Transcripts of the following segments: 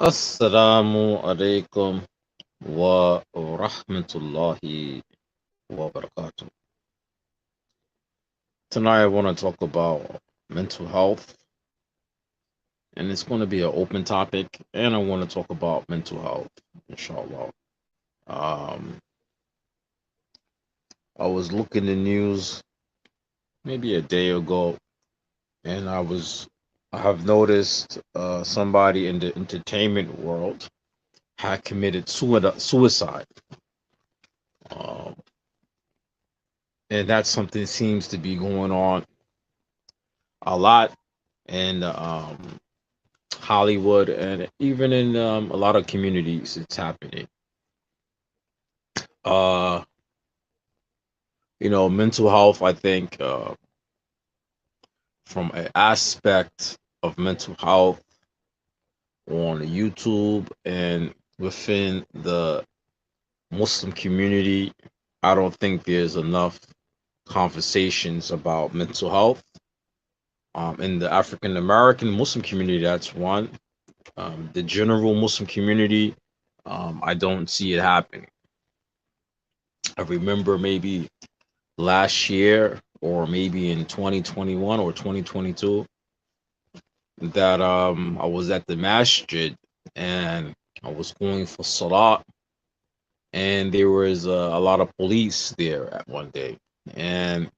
Assalamu alaikum wa rahmatullahi wa barakatuh. Tonight I want to talk about mental health, and it's going to be an open topic, and I want to talk about mental health, inshallah. Um, I was looking the news maybe a day ago, and I have noticed somebody in the entertainment world had committed suicide. Um, and that's something seems to be going on a lot in Hollywood and even in a lot of communities. It's happening. Uh, mental health. I think from an aspect of mental health on YouTube and within the Muslim community, I don't think there's enough conversations about mental health. In the African American Muslim community, that's one. The general Muslim community, I don't see it happening. I remember maybe last year or maybe in 2021 or 2022 that I was at the masjid and I was going for salat, and there was a lot of police there at one day, and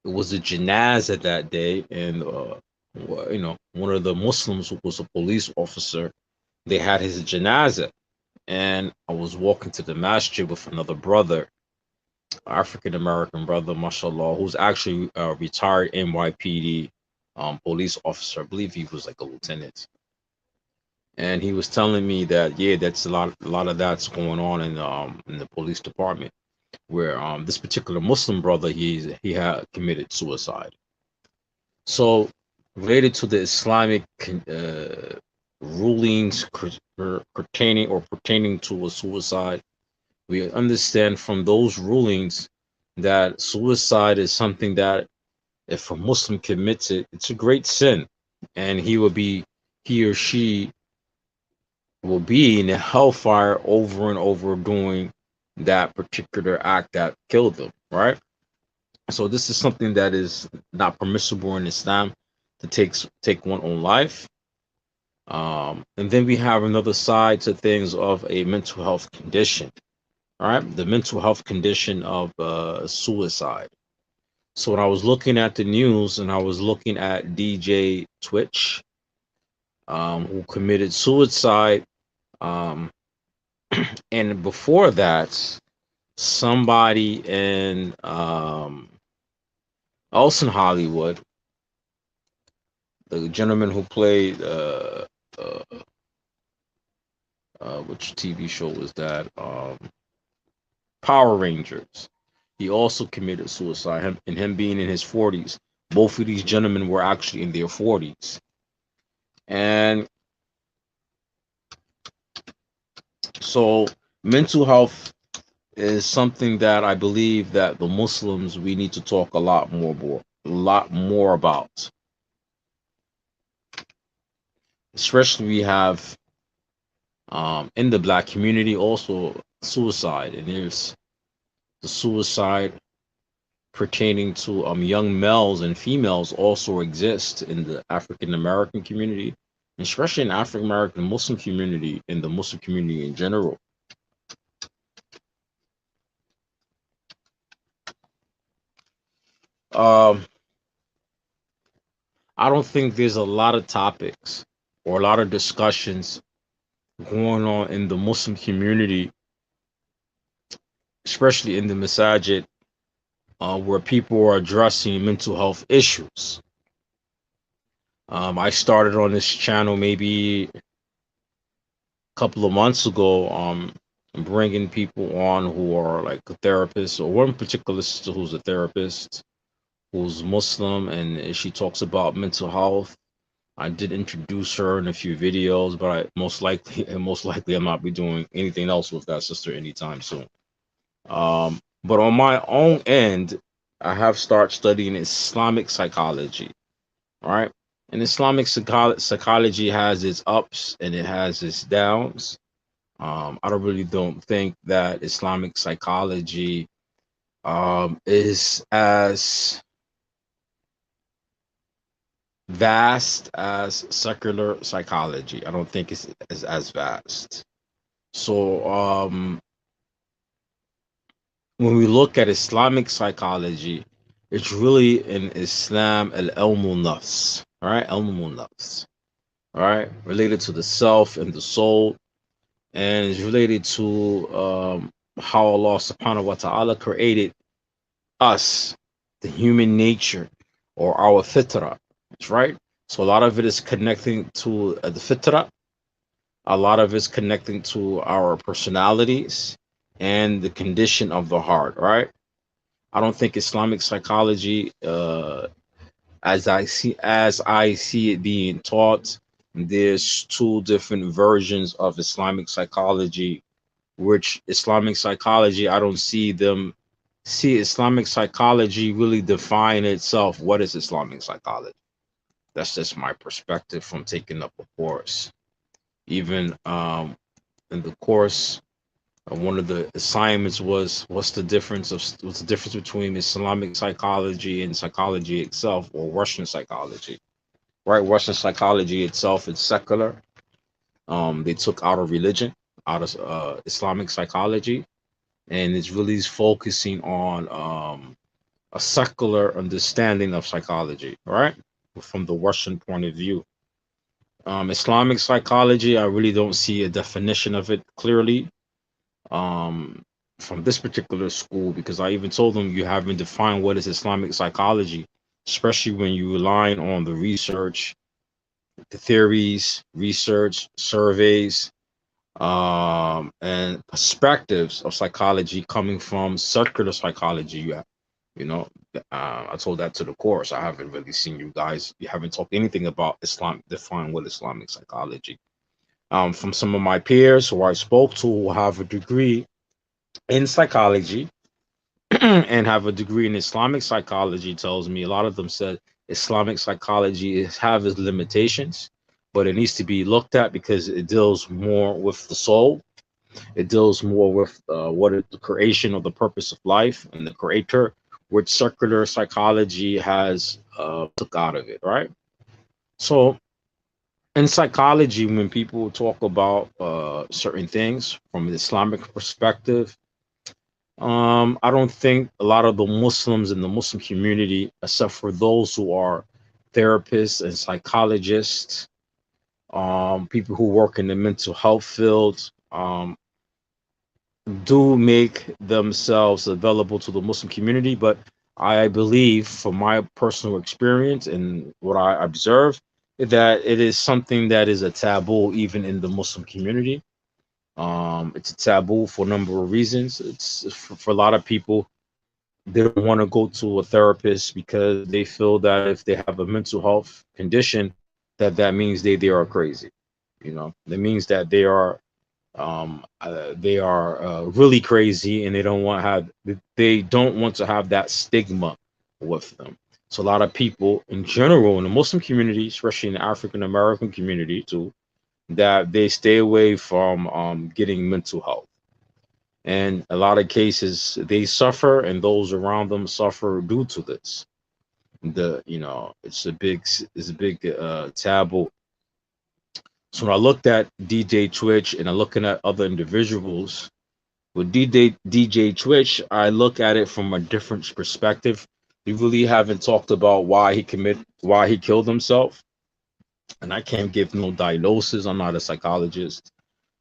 it was a janazah that day, and one of the Muslims who was a police officer, they had his janazah, and I was walking to the masjid with another brother, African American brother, mashallah, who's actually a retired NYPD police officer. I believe he was like a lieutenant. And he was telling me that yeah, that's a lot of that's going on in the police department, where this particular Muslim brother he had committed suicide. So related to the Islamic rulings pertaining to a suicide, we understand from those rulings that suicide is something that if a Muslim commits it, it's a great sin, and he or she will be in the hellfire over and over doing that particular act that killed them, right? So this is something that is not permissible in Islam to take one own life. And then we have another side to things of a mental health condition, all right? The mental health condition of suicide. So when I was looking at the news and I was looking at DJ Twitch, who committed suicide, um, and before that, somebody in also in Hollywood, the gentleman who played uh, which TV show was that? Power Rangers. He also committed suicide, him being in his 40s. Both of these gentlemen were actually in their 40s. And so mental health is something that I believe that the Muslims we need to talk a lot more about. Especially we have in the black community also suicide, and there's the suicide pertaining to young males and females also exist in the African American community, especially in African American Muslim community, in the Muslim community in general. Um, I don't think there's a lot of topics or a lot of discussions going on in the Muslim community, especially in the masajid, where people are addressing mental health issues. I started on this channel maybe a couple of months ago, bringing people on who are like a therapist, or one particular sister who's a therapist, who's Muslim, and she talks about mental health. I did introduce her in a few videos, but I most likely I'm not be doing anything else with that sister anytime soon. But on my own end, I have started studying Islamic psychology. All right. And Islamic psychology has its ups and it has its downs. I don't think that Islamic psychology is as vast as secular psychology. I don't think it's as vast. So when we look at Islamic psychology, it's really in Islam al-ilmu nafs, all right, ilmu nafs, all right, related to the self and the soul, and it's related to how Allah subhanahu wa ta'ala created us, the human nature, or our fitra, right? So a lot of it is connecting to the fitra, a lot of it's connecting to our personalities and the condition of the heart, right? I don't think Islamic psychology, as I see it being taught, there's two different versions of Islamic psychology. Which Islamic psychology, I don't see Islamic psychology really define itself. What is Islamic psychology? That's just my perspective from taking up a course. Even in the course, one of the assignments was what's the difference between Islamic psychology and psychology itself, or Western psychology, right? Western psychology itself is secular. They took out of religion, out of Islamic psychology, and it's really focusing on a secular understanding of psychology, right? From the Western point of view. Islamic psychology, I really don't see a definition of it clearly um, from this particular school, because I even told them you haven't defined what is Islamic psychology, especially when you rely on the research, the theories, research, surveys, and perspectives of psychology coming from circular psychology. You know, I told that to the course. I haven't really seen you guys. You haven't talked anything about Islam, define what Islamic psychology. From some of my peers who I spoke to who have a degree in psychology and have a degree in Islamic psychology, tells me a lot of them said Islamic psychology have its limitations, but it needs to be looked at because it deals more with the soul. It deals more with what is the creation of the purpose of life and the creator, which circular psychology has took out of it, right? So in psychology, when people talk about certain things from an Islamic perspective, I don't think a lot of the Muslims in the Muslim community, except for those who are therapists and psychologists, people who work in the mental health field, do make themselves available to the Muslim community. But I believe, from my personal experience and what I observe, that it is something that is a taboo even in the Muslim community. It's a taboo for a number of reasons. It's for a lot of people, they don't want to go to a therapist because they feel that if they have a mental health condition, that means they are crazy. You know, that means that they are really crazy, and they don't want to have that stigma with them. So a lot of people in general in the Muslim community, especially in the African American community too, that they stay away from getting mental health. And a lot of cases they suffer, and those around them suffer due to this. It's a big taboo. So when I looked at DJ Twitch and I'm looking at other individuals with DJ Twitch, I look at it from a different perspective. We really haven't talked about why he killed himself, and I can't give no diagnosis. I'm not a psychologist,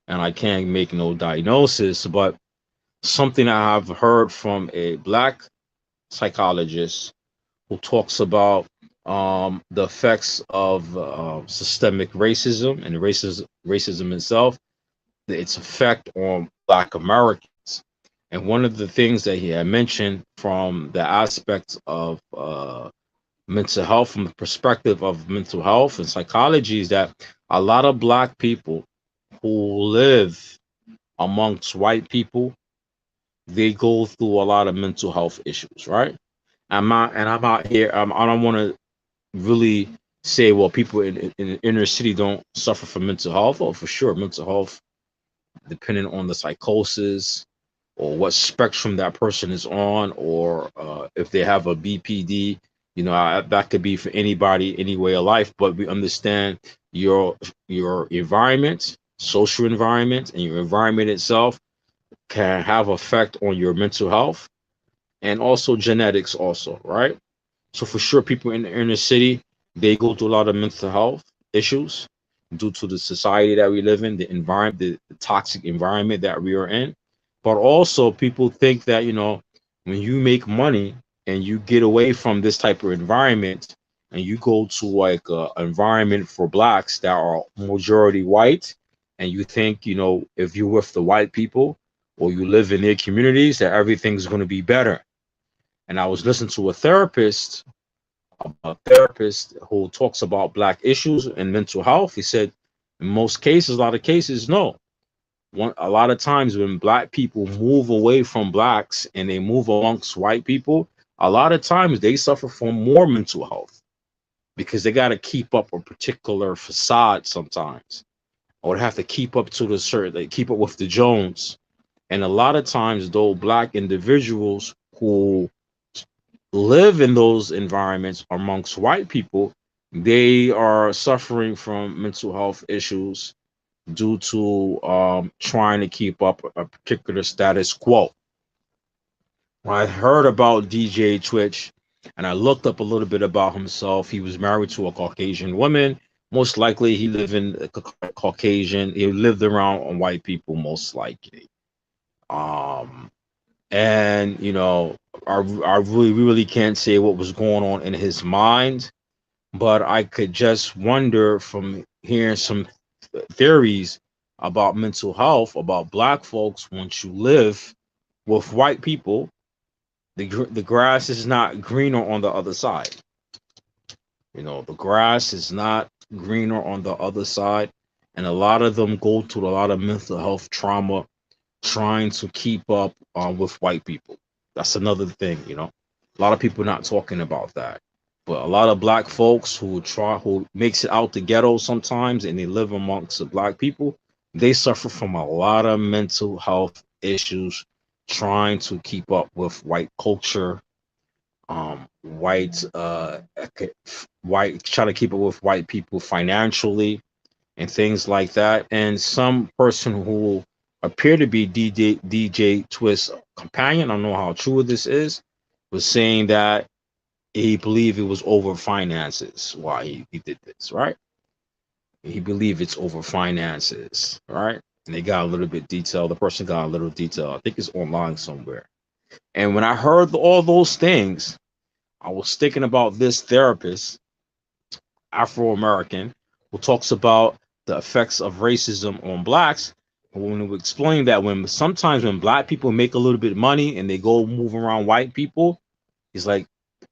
and I can't make no diagnosis. But something I have heard from a black psychologist who talks about the effects of systemic racism and racism itself, its effect on Black Americans. And one of the things that he had mentioned from the aspects of mental health, from the perspective of mental health and psychology, is that a lot of Black people who live amongst white people, they go through a lot of mental health issues, right? I'm out here. I don't want to really say, well, people in the inner city don't suffer from mental health. Oh, for sure, mental health, depending on the psychosis or what spectrum that person is on, or if they have a BPD, that could be for anybody, any way of life. But we understand your environment, social environment, and your environment itself can have effect on your mental health, and also genetics also, right? So for sure, people in the inner city, they go through a lot of mental health issues due to the society that we live in, the environment, the toxic environment that we are in. But also, people think that when you make money and you get away from this type of environment and you go to like a environment for blacks that are majority white, and you think if you're with the white people or you live in their communities that everything's going to be better. And I was listening to a therapist who talks about black issues and mental health. He said, in most cases, a lot of cases, no. A lot of times when black people move away from blacks and they move amongst white people, a lot of times they suffer from more mental health because they got to keep up a particular facade sometimes, or they have to keep up to the certain, they keep up with the Jones. And a lot of times, though, black individuals who live in those environments amongst white people, they are suffering from mental health issues due to trying to keep up a particular status quo. When I heard about DJ Twitch and I looked up a little bit about himself, he was married to a Caucasian woman. Most likely, he lived in Caucasian. He lived around on white people, most likely. Um, and I really can't say what was going on in his mind, but I could just wonder from hearing some theories about mental health about black folks. Once you live with white people, the grass is not greener on the other side. The grass is not greener on the other side, and a lot of them go through a lot of mental health trauma trying to keep up with white people. That's another thing. A lot of people not talking about that. But a lot of black folks who makes it out the ghetto sometimes and they live amongst the black people, they suffer from a lot of mental health issues trying to keep up with white culture, white trying to keep up with white people financially and things like that. And some person who appeared to be DJ Twist companion, I don't know how true this is, was saying that he believed it was over finances why he did this, right? He believed it's over finances, right? And they got a little bit detail. The person got a little detail. I think it's online somewhere. And when I heard all those things, I was thinking about this therapist, Afro American, who talks about the effects of racism on blacks. When we explain that sometimes when black people make a little bit of money and they go move around white people, it's like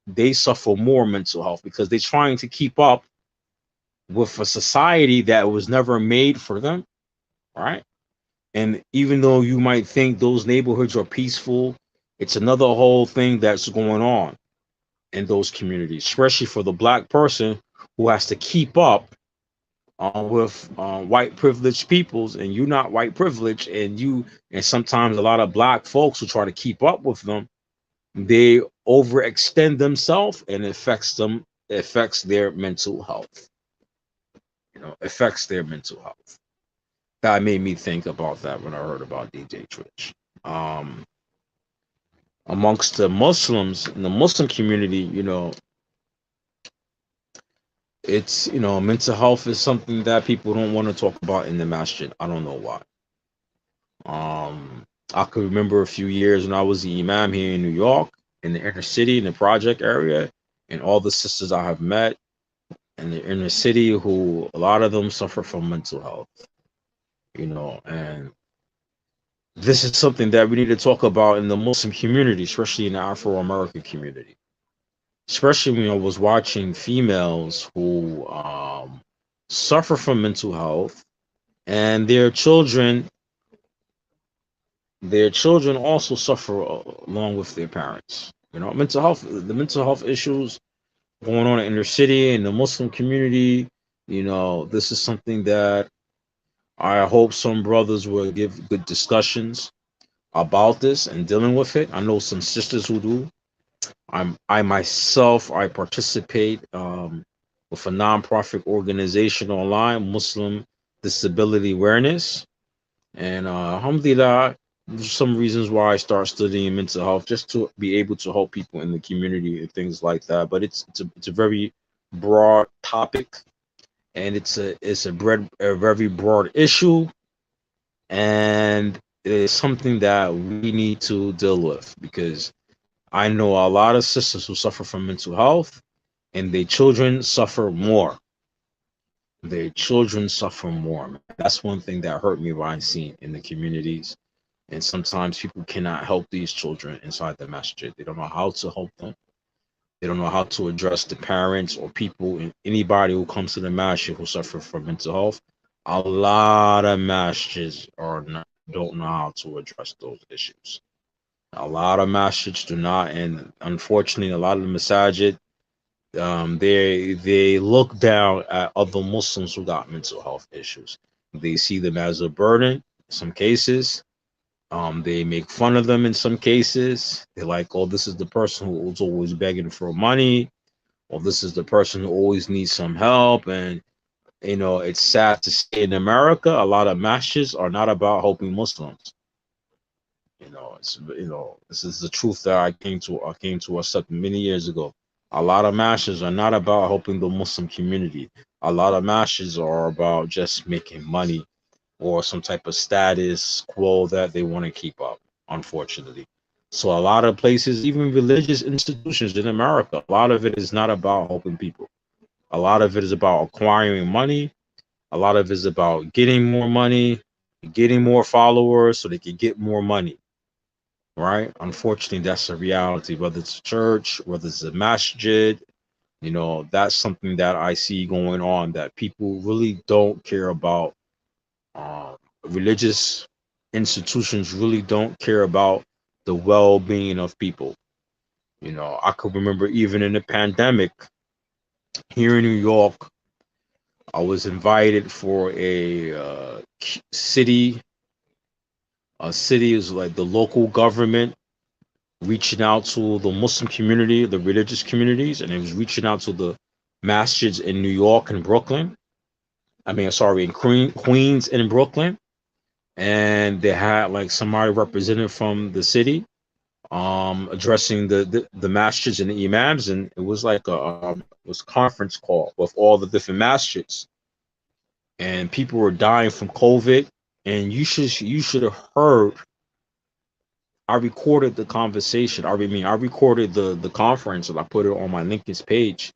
they suffer more mental health because they're trying to keep up with a society that was never made for them, right? And even though you might think those neighborhoods are peaceful, it's another whole thing that's going on in those communities, especially for the black person who has to keep up with white privileged peoples, and you're not white privileged, and sometimes a lot of black folks who try to keep up with them, they overextend themselves and affects their mental health. Affects their mental health. That made me think about that when I heard about DJ Twitch. Um, Amongst the Muslims in the Muslim community, it's mental health is something that people don't want to talk about in the masjid. I don't know why. I could remember a few years when I was the imam here in New York, in the inner city, in the project area, and all the sisters I have met in the inner city, who a lot of them suffer from mental health. And this is something that we need to talk about in the Muslim community, especially in the Afro American community. Especially when I was watching females who suffer from mental health, and their children also suffer along with their parents. The mental health issues going on in the city and the Muslim community. This is something that I hope some brothers will give good discussions about this and dealing with it. I know some sisters who do. I myself I participate with a nonprofit organization online, Muslim Disability Awareness, and alhamdulillah, there's some reasons why I start studying mental health just to be able to help people in the community and things like that. But it's a very broad topic, and it's a very broad issue, and it's something that we need to deal with because I know a lot of sisters who suffer from mental health, and their children suffer more. Their children suffer more. Man. That's one thing that hurt me when I seen in the communities. And sometimes people cannot help these children inside the masjid. They don't know how to help them. They don't know how to address the parents or people and anybody who comes to the masjid who suffer from mental health. A lot of masjids don't know how to address those issues. A lot of masjids do not, and unfortunately, a lot of the masajid they look down at other Muslims who got mental health issues. They see them as a burden in some cases. They make fun of them in some cases. They're like, oh, this is the person who's always begging for money, or this is the person who always needs some help. And it's sad to say in America, a lot of masjids are not about helping Muslims. This is the truth that I came to accept many years ago. A lot of mashes are not about helping the Muslim community. A lot of mashes are about just making money or some type of status quo that they want to keep up, unfortunately. So a lot of places, even religious institutions in America, a lot of it is not about helping people. A lot of it is about acquiring money. A lot of it is about getting more money, getting more followers so they can get more money, right? Unfortunately, that's a reality, whether it's a church, whether it's a masjid, that's something that I see going on that people really don't care about. Religious institutions really don't care about the well-being of people. I could remember even in the pandemic here in New York, I was invited for city. A city is like the local government reaching out to the Muslim community, the religious communities, and it was reaching out to the masjids in New York and Brooklyn. I mean, sorry, in Queens and Brooklyn. And they had like somebody represented from the city addressing the masjids and the imams, and it was like it was a conference call with all the different masjids, and people were dying from COVID. And you should have heard. I recorded the conversation. I recorded the conference and I put it on my LinkedIn page.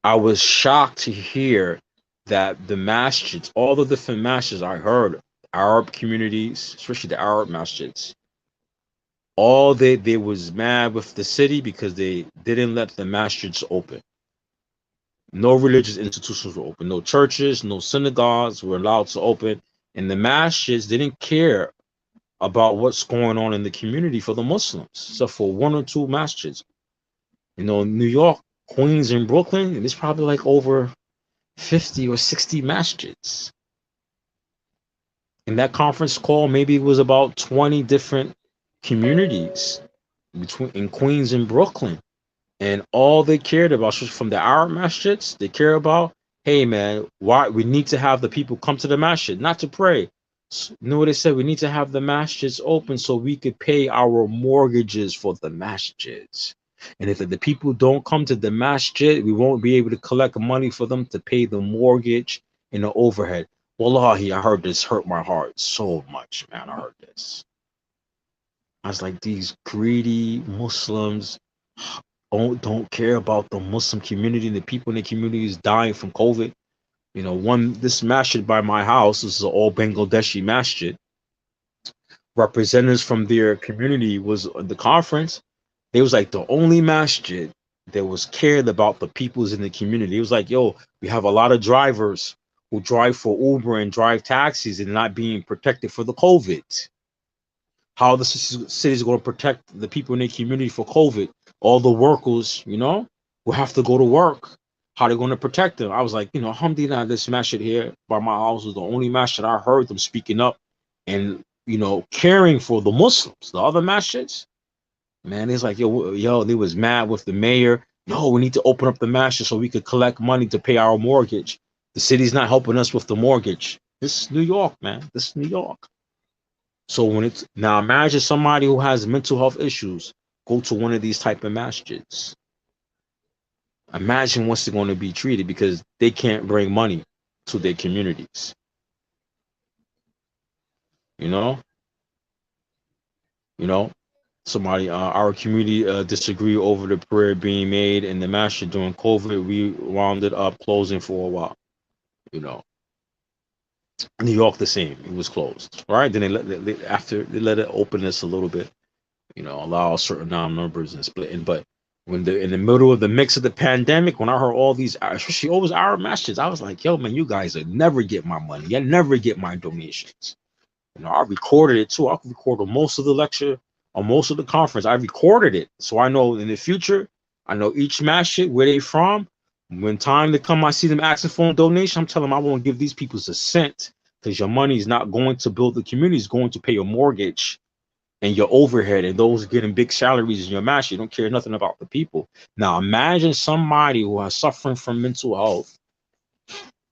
I was shocked to hear that the masjids, all the different masjids I heard, Arab communities, especially the Arab masjids, all they was mad with the city because they didn't let the masjids open. No religious institutions were open. No churches, no synagogues were allowed to open. And the masjids didn't care about what's going on in the community for the Muslims, except for one or two masjids. New York, Queens, and Brooklyn, there's probably like over 50 or 60 masjids. In that conference call, maybe it was about 20 different communities in Queens and Brooklyn. And all they cared about, from the Arab masjids, they care about, hey man, why we need to have the people come to the masjid, not to pray. You know what they said? We need to have the masjids open so we could pay our mortgages for the masjids. And if the people don't come to the masjid, we won't be able to collect money for them to pay the mortgage and the overhead. Wallahi, I heard this hurt my heart so much, man. I heard this. I was like, these greedy Muslims don't care about the Muslim community and the people in the community is dying from COVID. This masjid by my house, this is an all Bangladeshi masjid. Representatives from their community was at the conference. They was like the only masjid that was cared about the peoples in the community. It was like, yo, we have a lot of drivers who drive for Uber and drive taxis and not being protected for the COVID. How the city is going to protect the people in their community for COVID? All the workers, who have to go to work. How they going to protect them? I was like, alhamdulillah, this masjid here by my house was the only masjid I heard them speaking up and, caring for the Muslims. The other masjids, man, it's like, yo, they was mad with the mayor. Yo, we need to open up the masjid so we could collect money to pay our mortgage. The city's not helping us with the mortgage. This is New York, man. This is New York. So when it's now, imagine somebody who has mental health issues go to one of these type of masjids. Imagine what's going to be treated because they can't bring money to their communities. You know, somebody, our community disagree over the prayer being made in the masjid during COVID. We wound up closing for a while. New York the same. It was closed. Right? Then after they let it open this a little bit. Allow certain numbers and splitting. But when in the middle of the mix of the pandemic, when I heard all these, especially all those Arab masjids, I was like, yo, man, you guys will never get my money. You never get my donations. I recorded it too. I recorded most of the lecture or most of the conference. I recorded it. So I know in the future, I know each masjid, where they from. When time to come, I see them asking for a donation. I'm telling them I won't give these people a cent because your money is not going to build the community. It's going to pay your mortgage and your overhead, and those getting big salaries in your match. You don't care nothing about the people. Now imagine somebody who is suffering from mental health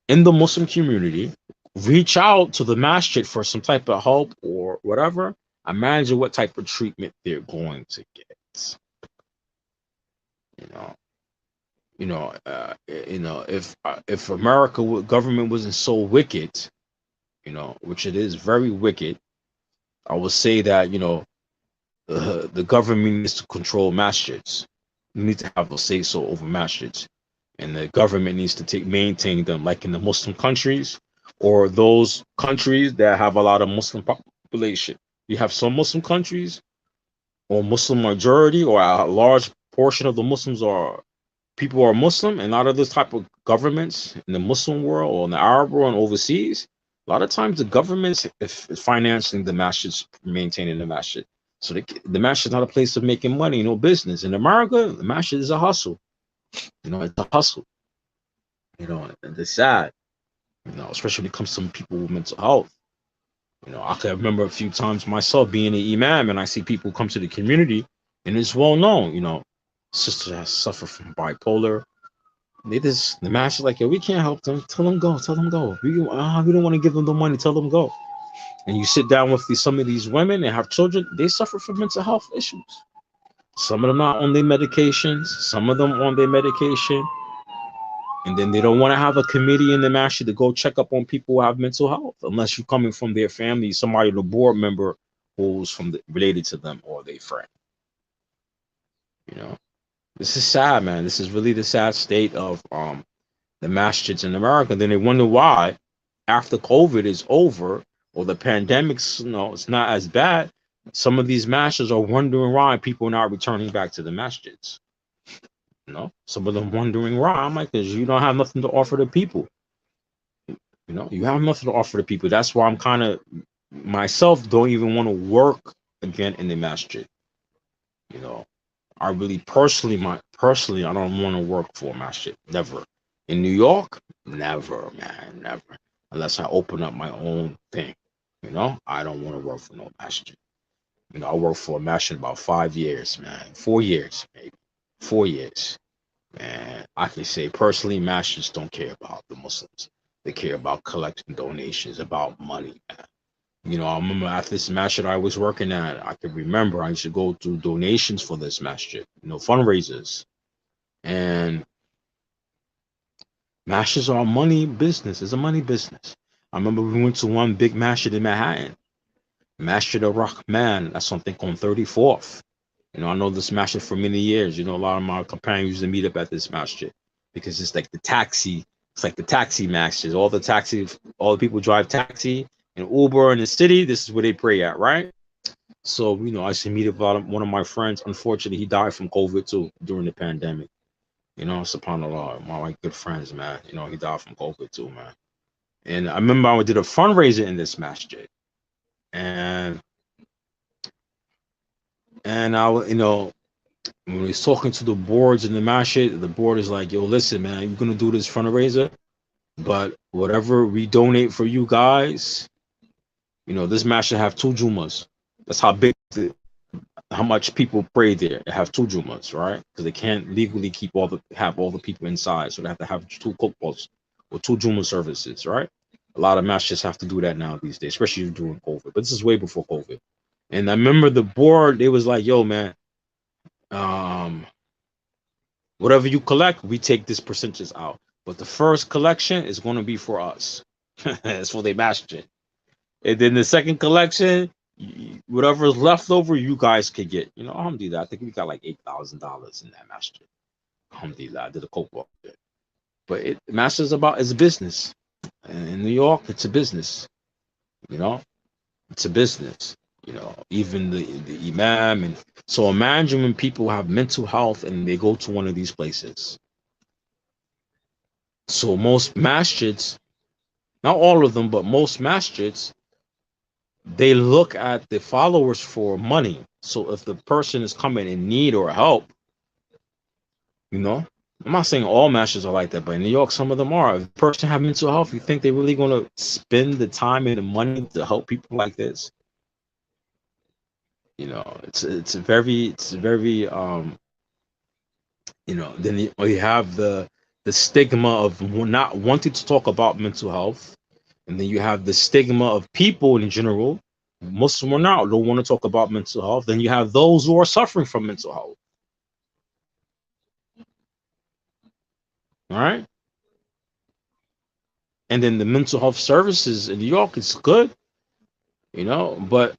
in the Muslim community reach out to the masjid for some type of help or whatever. Imagine what type of treatment they're going to get. If America government wasn't so wicked, which it is very wicked, I would say that the government needs to control masjids. You need to have a say so over masjids, and the government needs to maintain them, like in the Muslim countries or those countries that have a lot of Muslim population. You have some Muslim countries or Muslim majority, or a large portion of the Muslims people are Muslim, and a lot of this type of governments in the Muslim world or in the Arab world and overseas, a lot of times the government is financing the masjids, maintaining the masjid. So the masjid is not a place of making money, business. In America, the masjid is a hustle. It's a hustle. And it's sad. Especially when it comes to people with mental health. I can remember a few times myself being an imam, and I see people come to the community, and it's well known. Sisters that suffer from bipolar. The masjid like, yo, we can't help them. Tell them go. We don't want to give them the money. Tell them go. And you sit down with some of these women and have children, they suffer from mental health issues. Some of them not on their medications, some of them on their medication. And then they don't want to have a committee in the masjid to go check up on people who have mental health, unless you're coming from their family, somebody, the board member who's related to them or their friend. This is sad, man. This is really the sad state of the masjids in America. Then they wonder why, after COVID is over, or the pandemic's, it's not as bad, some of these masjids are wondering why people are not returning back to the masjids. Some of them wondering why. I'm like, because you don't have nothing to offer the people. You have nothing to offer the people. That's why I'm kind of, myself, don't even want to work again in the masjid. I really personally, I don't want to work for a masjid. Never. In New York, never, man, never. Unless I open up my own thing. I don't want to work for no masjid. I worked for a masjid about 5 years, man. 4 years, maybe. 4 years. Man, I can say personally, masjids don't care about the Muslims. They care about collecting donations, about money, man. I remember after this masjid I was working at, I can remember I used to go to donations for this masjid, fundraisers. And masjids are a money business. It's a money business. I remember we went to one big masjid in Manhattan, Masjid al-Rahman. That's something on 34th. I know this masjid for many years. A lot of my companions used to meet up at this masjid because it's like the taxi. It's like the taxi masjid. All the people drive taxi and Uber in the city. This is where they pray at, right? So, I used to meet up one of my friends. Unfortunately, he died from COVID too during the pandemic. SubhanAllah, my good friends, man. He died from COVID too, man. And I remember I did a fundraiser in this masjid, and I, When he's talking to the boards in the masjid, the board is like, "Yo, listen, man, you're gonna do this fundraiser, but whatever we donate for you guys, this masjid have two jumas. That's how big, how much people pray there. They have two jumas, right? Because they can't legally have all the people inside, so they have to have two kokbos or two juma services, right? A lot of masjids have to do that now these days, especially during COVID. But this is way before COVID. And I remember the board, they was like, "Yo, man, um, whatever you collect, we take this percentage out. But the first collection is going to be for us. It's for the masjid. And then the second collection, whatever is left over, you guys could get. Alhamdulillah, I think we got like $8,000 in that masjid. Alhamdulillah, I did a coke walk there. But masjid is a business. And in New York, it's a business. It's a business. Even the imam. And so imagine when people have mental health and they go to one of these places. So most masjids, not all of them, but most masjids, they look at the followers for money. So if the person is coming in need or help, I'm not saying all masjids are like that, but in New York, some of them are. If the person have mental health, you think they're really going to spend the time and the money to help people like this? It's very then you have the stigma of not wanting to talk about mental health, and then you have the stigma of people in general, Muslim or not, don't want to talk about mental health. Then you have those who are suffering from mental health. All right. And then the mental health services in New York is good, but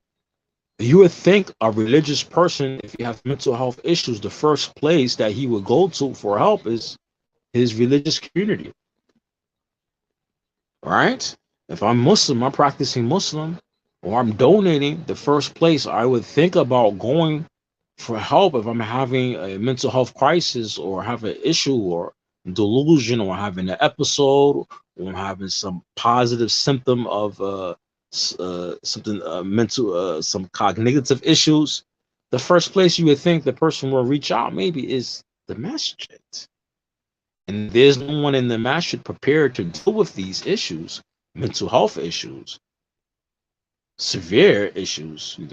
you would think a religious person, if you have mental health issues, the first place that he would go to for help is his religious community. Right? If I'm Muslim, I'm practicing Muslim, or I'm donating, the first place I would think about going for help if I'm having a mental health crisis or have an issue or delusion or having an episode or I'm having some positive symptom of something mental, some cognitive issues, the first place you would think the person will reach out maybe is the masjid. And there's no one in the masjid prepared to deal with these issues, mental health issues, severe issues, and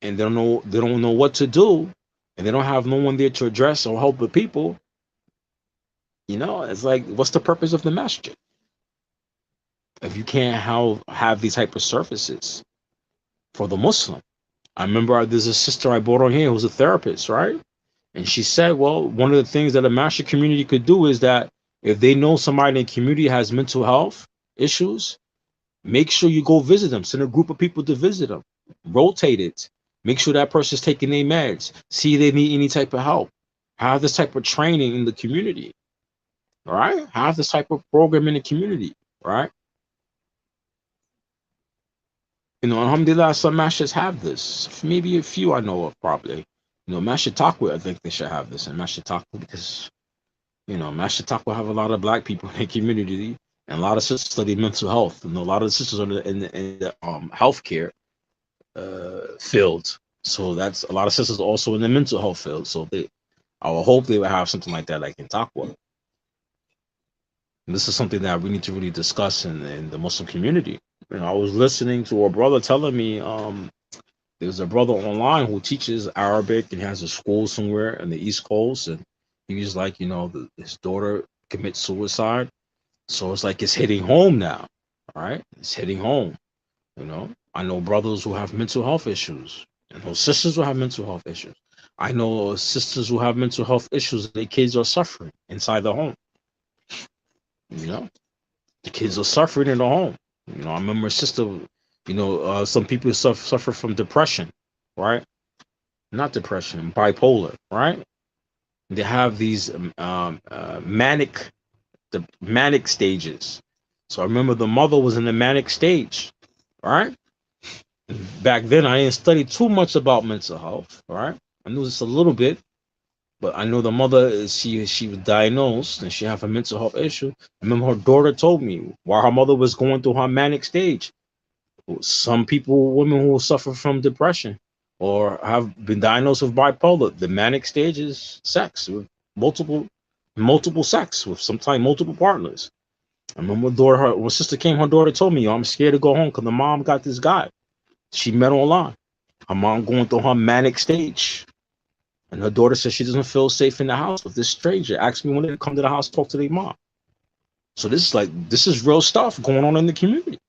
they don't know what to do, and they don't have no one there to address or help the people. It's like, what's the purpose of the masjid if you can't have these type of services for the Muslim? I remember there's a sister I brought on here who's a therapist, right? And she said, well, one of the things that a masjid community could do is that if they know somebody in the community has mental health issues, make sure you go visit them. Send a group of people to visit them. Rotate it. Make sure that person's taking their meds. See if they need any type of help. Have this type of training in the community. All right? Have this type of program in the community. Right? Alhamdulillah, some masjids have this. Maybe a few I know of, probably. Masjid Taqwa, I think they should have this. And Masjid Taqwa, because, Masjid Taqwa have a lot of black people in the community and a lot of sisters study mental health. And a lot of the sisters are in the healthcare field. So that's a lot of sisters also in the mental health field. So I would hope they would have something like that, like in Taqwa. And this is something that we need to really discuss in the Muslim community. I was listening to a brother telling me there's a brother online who teaches Arabic and has a school somewhere in the East Coast, and he was like, his daughter commits suicide, so it's like it's hitting home now, right? It's hitting home. I know brothers who have mental health issues. I know sisters who have mental health issues. I know sisters who have mental health issues. Their kids are suffering inside the home. The kids are suffering in the home. I remember a sister. Some people suffer from depression, right? Not depression, bipolar, right? They have these manic stages. So I remember the mother was in the manic stage, right? Back then, I didn't study too much about mental health, right? I knew just a little bit, but I know the mother, she was diagnosed and she had a mental health issue. I remember her daughter told me while her mother was going through her manic stage, some women who suffer from depression, or have been diagnosed with bipolar. The manic stage is sex with multiple sex with sometimes multiple partners. I remember when sister came, her daughter told me, "Yo, I'm scared to go home because the mom got this guy she met online." Her mom going through her manic stage. And her daughter says she doesn't feel safe in the house with this stranger. Ask me when they come to the house, talk to their mom. So this is real stuff going on in the community.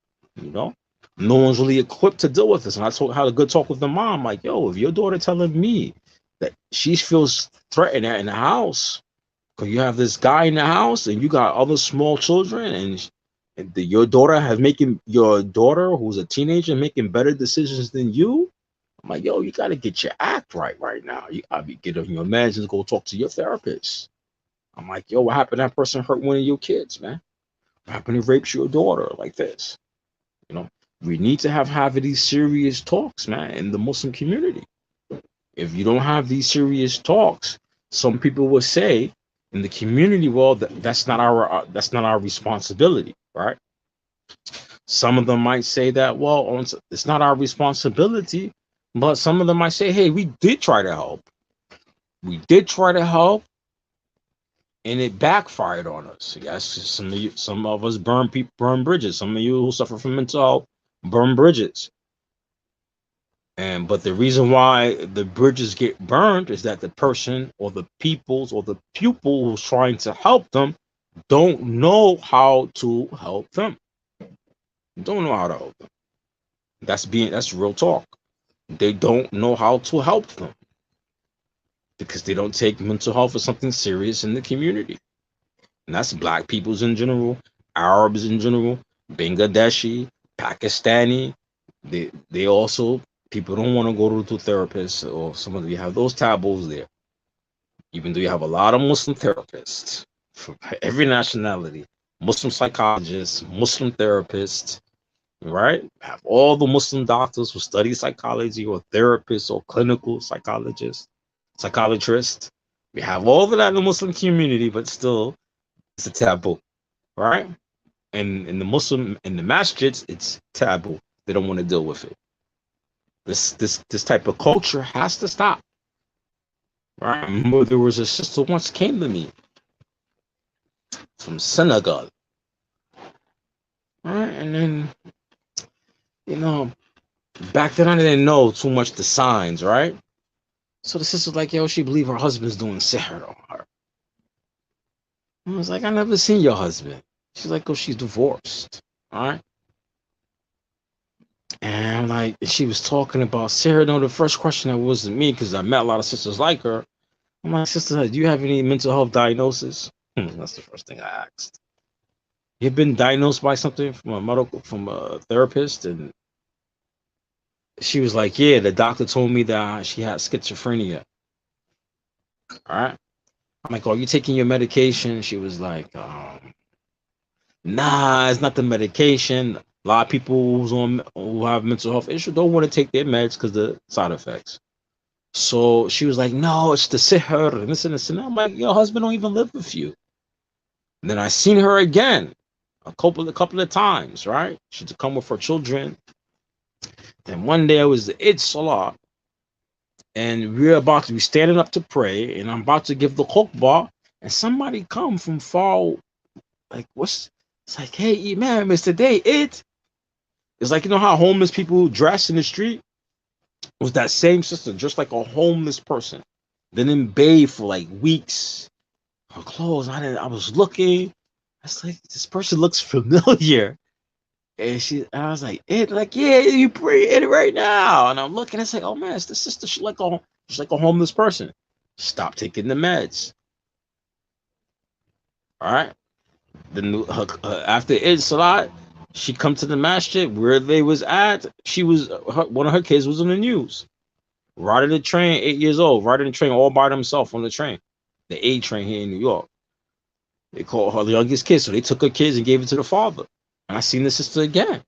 You know, no one's really equipped to deal with this. And I had a good talk with the mom. Like, yo, if your daughter telling me that she feels threatened in the house because you have this guy in the house and you got other small children, and your daughter who's a teenager making better decisions than you. I'm like, yo, you got to get your act right now. You got to be getting your meds and go talk to your therapist. I'm like, yo, what happened? That person hurt one of your kids, man. What happened to rapes your daughter like this? You know, we need to have these serious talks, man, in the Muslim community. If you don't have these serious talks, some people will say in the community, well, that's not our responsibility, right? Some of them might say that, well, it's not our responsibility, but some of them might say, hey, we did try to help. We did try to help, and it backfired on us. Yes, some of us burn bridges. Some of you who suffer from mental health burn bridges. But the reason why the bridges get burned is that the person or the peoples or the pupil who's trying to help them don't know how to help them. Don't know how to help them. That's real talk. They don't know how to help them because they don't take mental health as something serious in the community. And that's black peoples in general, Arabs in general, Bangladeshi, Pakistani. They also people don't want to go to therapists, or some of you have those taboos there. Even though you have a lot of Muslim therapists from every nationality, Muslim psychologists, Muslim therapists, right? Have all the Muslim doctors who study psychology or therapists or clinical psychiatrists. We have all of that in the Muslim community, but still it's a taboo, right? And in the masjids, it's taboo. They don't want to deal with it. This type of culture has to stop. Right? I remember there was a sister once came to me from Senegal. Right? And then, you know, back then I didn't know too much the signs, right? So the sister's like, yo, she believe her husband's doing sihr on her. I was like, I never seen your husband. She's like, oh, she's divorced. All right. And like she was talking about sihr. No, the first question that wasn't me because I met a lot of sisters like her. I'm like, sister, do you have any mental health diagnosis? That's the first thing I asked. You've been diagnosed by something from a therapist, and she was like, yeah, the doctor told me that she had schizophrenia. All right. I'm like, are you taking your medication? She was like, nah, it's not the medication. A lot of people who have mental health issues don't want to take their meds because the side effects. So she was like, no, it's the sihr and this and this. And I'm like, your husband don't even live with you. And then I seen her again a couple of times, right? She'd come with her children. Then one day I was the Eid Salah, and we're about to be standing up to pray, and I'm about to give the khutbah, and somebody come from far, like, it's like, hey, man, Mr. Day, it's like, you know how homeless people dress in the street? It was that same sister, just like a homeless person. Then in bathe for like weeks. Her clothes, I was looking. I was like, this person looks familiar. And I was like, yeah, you pray it right now. And I'm looking, it's like, oh man, it's the sister. She's like a homeless person. Stop taking the meds. All right. Then after Eid Salat, she come to the masjid where they was at. One of her kids was on the news. Riding the train, 8 years old, riding the train all by themselves on the train. The A train here in New York. They called her the youngest kid, so they took her kids and gave it to the father. And I seen the sister again.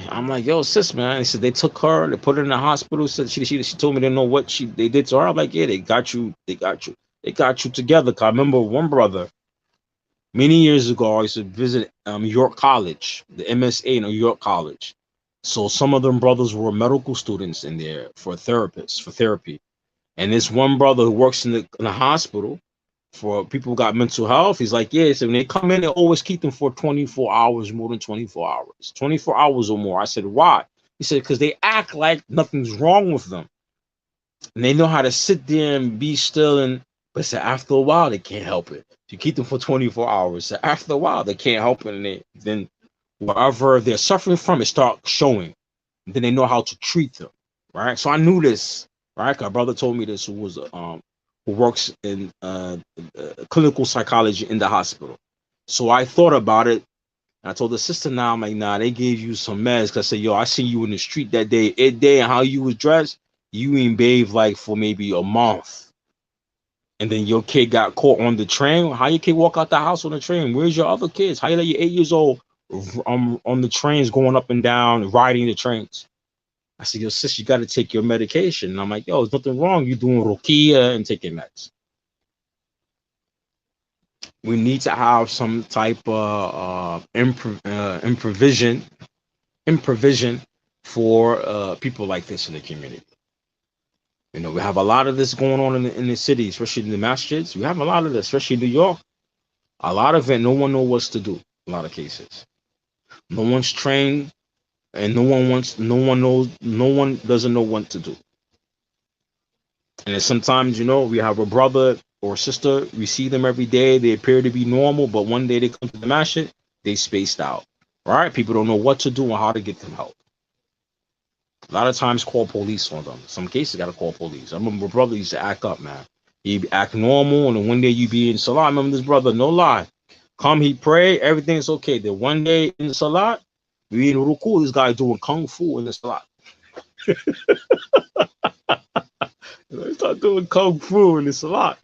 I'm like, yo, sis, man. They said they took her, they put her in the hospital. Said she told me they know what they did to her. I'm like, yeah, they got you together. Cause I remember one brother many years ago. I used to visit York College, the MSA in York College. So some of them brothers were medical students in there for therapists, for therapy. And this one brother who works in the hospital for people who got mental health, he's like, yeah, so when they come in, they always keep them for 24 hours, more than 24 hours, 24 hours or more. I said, why? He said, because they act like nothing's wrong with them. And they know how to sit there and be still. But so after a while, they can't help it. You keep them for 24 hours. So after a while, they can't help it. And then wherever they're suffering from, it starts showing. And then they know how to treat them. Right. So I knew this. Right. My brother told me this, who works in clinical psychology in the hospital. So I thought about it. I told the sister now, I'm like, nah, they gave you some meds. Cause I said, yo, I seen you in the street that day, and how you was dressed, you ain't bathed like for maybe a month. And then your kid got caught on the train. How your kid walk out the house on the train? Where's your other kids? How you let your 8 years old on the trains going up and down, riding the trains? I said, yo, sis, you got to take your medication. And I'm like, yo, there's nothing wrong. You doing Rukia and taking meds. We need to have some type of improvision for people like this in the community. You know, we have a lot of this going on in the city, especially in the masjids. We have a lot of this, especially in New York. A lot of it, no one knows what to do. A lot of cases, no one's trained, and no one knows, no one doesn't know what to do. And then sometimes, you know, we have a brother or sister, we see them every day, they appear to be normal, but one day they come to the masjid, they spaced out. Right? People don't know what to do and how to get them help. A lot of times call police on them. Some cases gotta call police. I remember my brother used to act up, man. He'd act normal, and then one day you be in Salah. I remember this brother, no lie. Come, he pray, everything's okay. Then one day in Salah, we in Ruku, this guy doing Kung Fu in the Salah. He start doing Kung Fu in the Salah.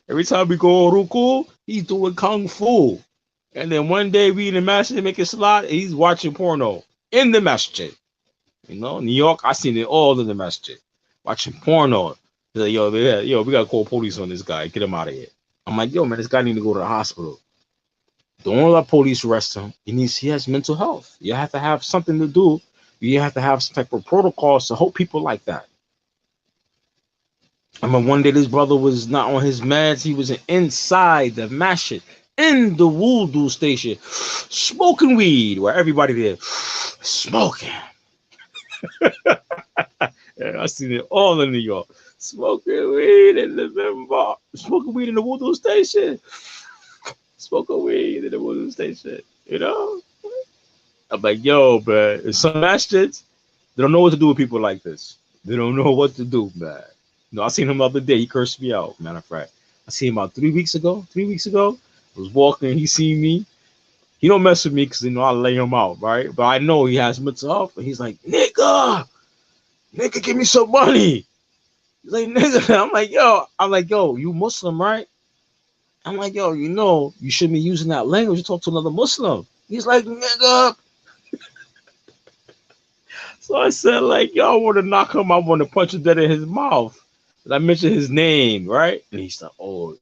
Every time we go on Ruku, he's doing Kung Fu. And then one day we in the masjid making Salah, he's watching porno in the masjid. You know, New York, I seen it all in the masjid. Watching porno. Like, yo, we gotta call police on this guy. Get him out of here. I'm like, yo, man, this guy need to go to the hospital. Don't let police arrest him. He has mental health. You have to have something to do. You have to have some type of protocols to help people like that. I remember one day this brother was not on his meds. He was inside the masjid, in the wudu station, smoking weed, where everybody there smoking. Yeah, I seen it all in New York. Smoking weed in the member, smoking weed in the wudu station, smoking weed in the wudu station. You know, I'm like, yo, bro. In some masjids, they don't know what to do with people like this. They don't know what to do, man. No, I seen him the other day. He cursed me out. Matter of fact, I seen him about 3 weeks ago. 3 weeks ago, I was walking. He seen me. He don't mess with me because I lay him out, right? But I know he has mental health. And he's like, nigga, give me some money. He's like, nigga. I'm like, yo, you Muslim, right? I'm like, yo, you know, you shouldn't be using that language. You talk to another Muslim. He's like, nigga. So I said, like, yo, I want to knock him. I want to punch him dead in his mouth. And I mentioned his name, right? And he's like, oh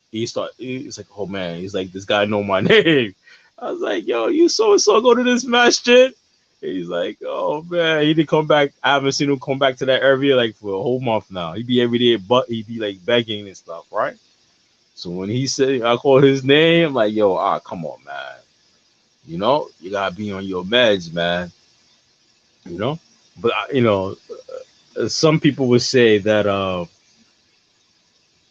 man, he's like, this guy know my name. I was like, yo, you so and so go to this masjid? He's like, oh man, he didn't come back. I haven't seen him come back to that area like for a whole month now. He'd be every day, but he'd be like begging and stuff, right? So when he said, I called his name, I'm like, yo, come on, man. You know, you gotta be on your meds, man. You know, but you know, some people would say that,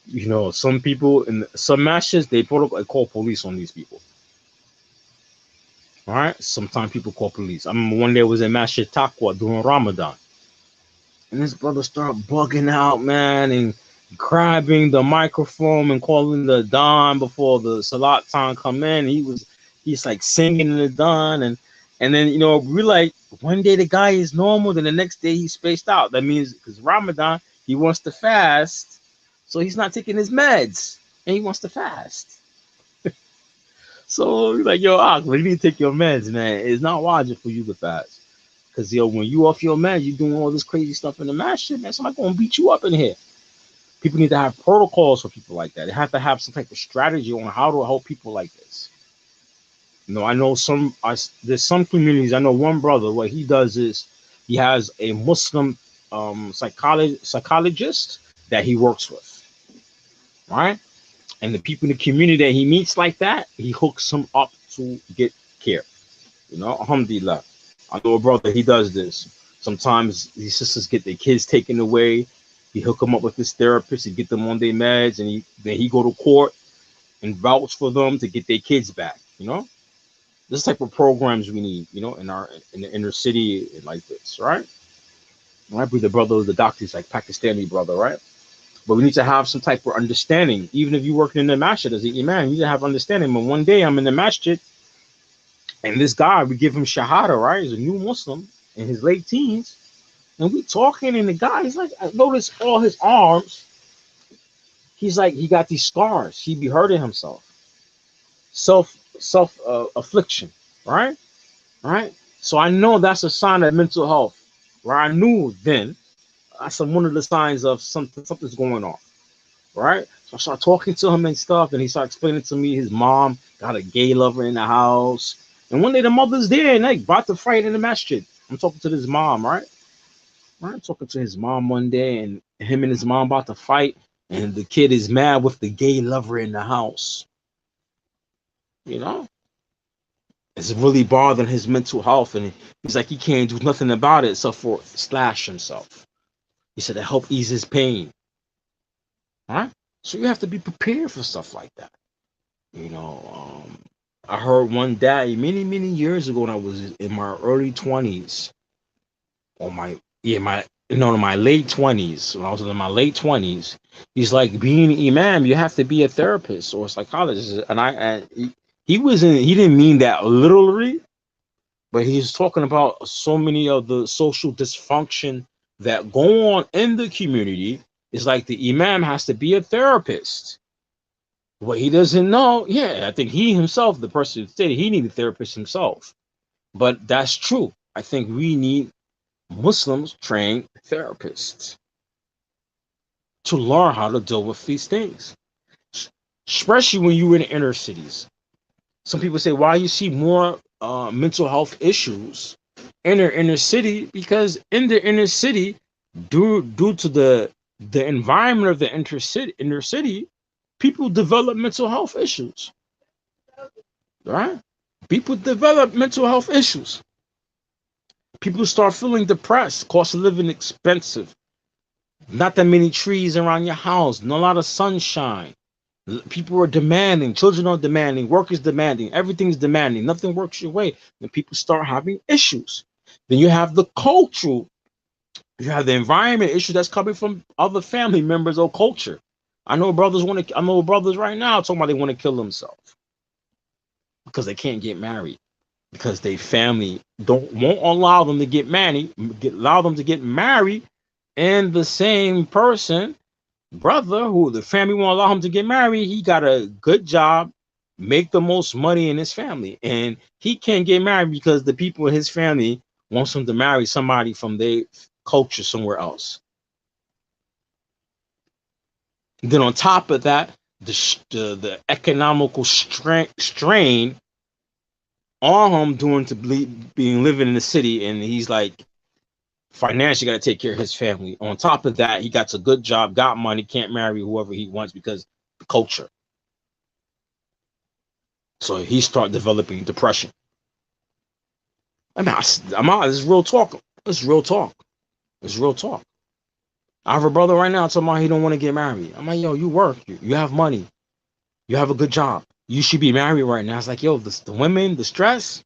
you know, some people in some masses they call police on these people. All right, sometimes people call police. I remember one day I was in Masjid Taqwa during Ramadan, and this brother started bugging out, man, and grabbing the microphone and calling the Don before the Salat time come in. He's like singing the Don, and then, you know, we like, one day the guy is normal, then the next day he's spaced out. That means because Ramadan, he wants to fast, so he's not taking his meds, and he wants to fast. So he's like, yo, you need to take your meds, man. It's not logic for you to fast. Because, yo, when you off your meds, you're doing all this crazy stuff in the mass shit, man. Somebody going to beat you up in here. People need to have protocols for people like that. They have to have some type of strategy on how to help people like this. You know, I know there's some communities. I know one brother, what he does is He has a Muslim psychologist that he works with, right? And the people in the community that he meets like that, he hooks them up to get care. Alhamdulillah. I know a brother, he does this. Sometimes these sisters get their kids taken away. He hook them up with this therapist and get them on their meds, and then he go to court and vouch for them to get their kids back. This type of programs we need, in the inner city and like this, right? Might be the brother, the doctor's like Pakistani brother, right? But we need to have some type of understanding. Even if you're working in the masjid as an imam, you need to have understanding. But one day I'm in the masjid, and this guy, we give him shahada, right? He's a new Muslim in his late teens, and we talking, and the guy, he's like, I notice all his arms. He's like, he got these scars. He be hurting himself. Self affliction, right? Right. So I know that's a sign of mental health. Where I knew then that's one of the signs of something's going on, right? So I started talking to him and stuff, and he started explaining to me his mom got a gay lover in the house, and one day the mother's there and they about to fight in the masjid. I'm talking to his mom, right? I'm talking to his mom one day, and him and his mom about to fight, and the kid is mad with the gay lover in the house. It's really bothering his mental health, and he's like, he can't do nothing about it except for slash himself. He said to help ease his pain. Right? So you have to be prepared for stuff like that. I heard one day many, many years ago when I was in my early 20s, or my late 20s, when I was in my late 20s, he's like, being an imam, you have to be a therapist or a psychologist. And he didn't mean that literally, but he's talking about so many of the social dysfunction that go on in the community. It's like the imam has to be a therapist. What he doesn't know, I think he himself, the person who said he needed a therapist himself. But that's true. I think we need Muslims trained therapists to learn how to deal with these things, especially when you're in the inner cities. Some people say, why you see more mental health issues in the inner city? Because in the inner city, due to the environment of the inner city, people develop mental health issues. Right? People develop mental health issues. People start feeling depressed. Cost of living expensive. Not that many trees around your house. Not a lot of sunshine. People are demanding. Children are demanding. Workers demanding. Everything's demanding. Nothing works your way. Then people start having issues. Then you have the cultural. You have the environment issue that's coming from other family members or culture. I know brothers right now talking about they want to kill themselves because they can't get married, because their family won't allow them to get married, and the same brother who the family won't allow him to get married, he got a good job, make the most money in his family, and he can't get married because the people in his family wants him to marry somebody from their culture somewhere else. Then on top of that, the economical strain on him being living in the city, and he's like financially got to take care of his family. On top of that, he got a good job, got money, can't marry whoever he wants because the culture. So he start developing depression. I mean, I'm out. This is real talk. It's real talk. I have a brother right now talking about he don't want to get married. I'm like, yo, you work, you have money, you have a good job, you should be married right now. It's like, yo, the women, the stress.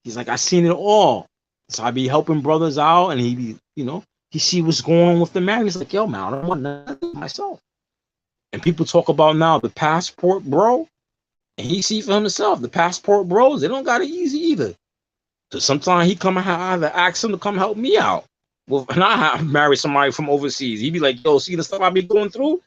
He's like, I seen it all. So I be helping brothers out, and he see what's going on with the marriage. He's like, yo, man, I don't want nothing myself. And people talk about now the passport bro, and he see for himself the passport bros, they don't got it easy either. So sometimes he come and either ask him to come help me out. Well, and I have married somebody from overseas. He'd be like, yo, see the stuff I be going through?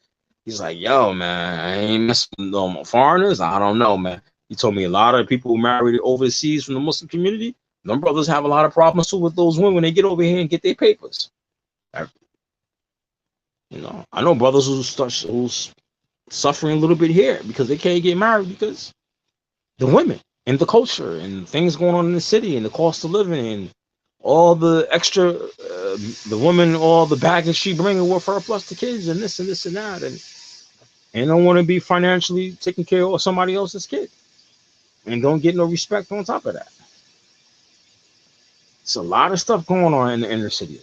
He's like, yo, man, I ain't messing with no foreigners. I don't know, man. He told me a lot of people who married overseas from the Muslim community, them brothers have a lot of problems too with those women when they get over here and get their papers. I know brothers who's suffering a little bit here because they can't get married because the women and the culture and things going on in the city and the cost of living and all the extra, the woman, all the baggage she bringing with her, plus the kids and this and that, and don't want to be financially taking care of somebody else's kid, and don't get no respect on top of that. It's a lot of stuff going on in the inner city,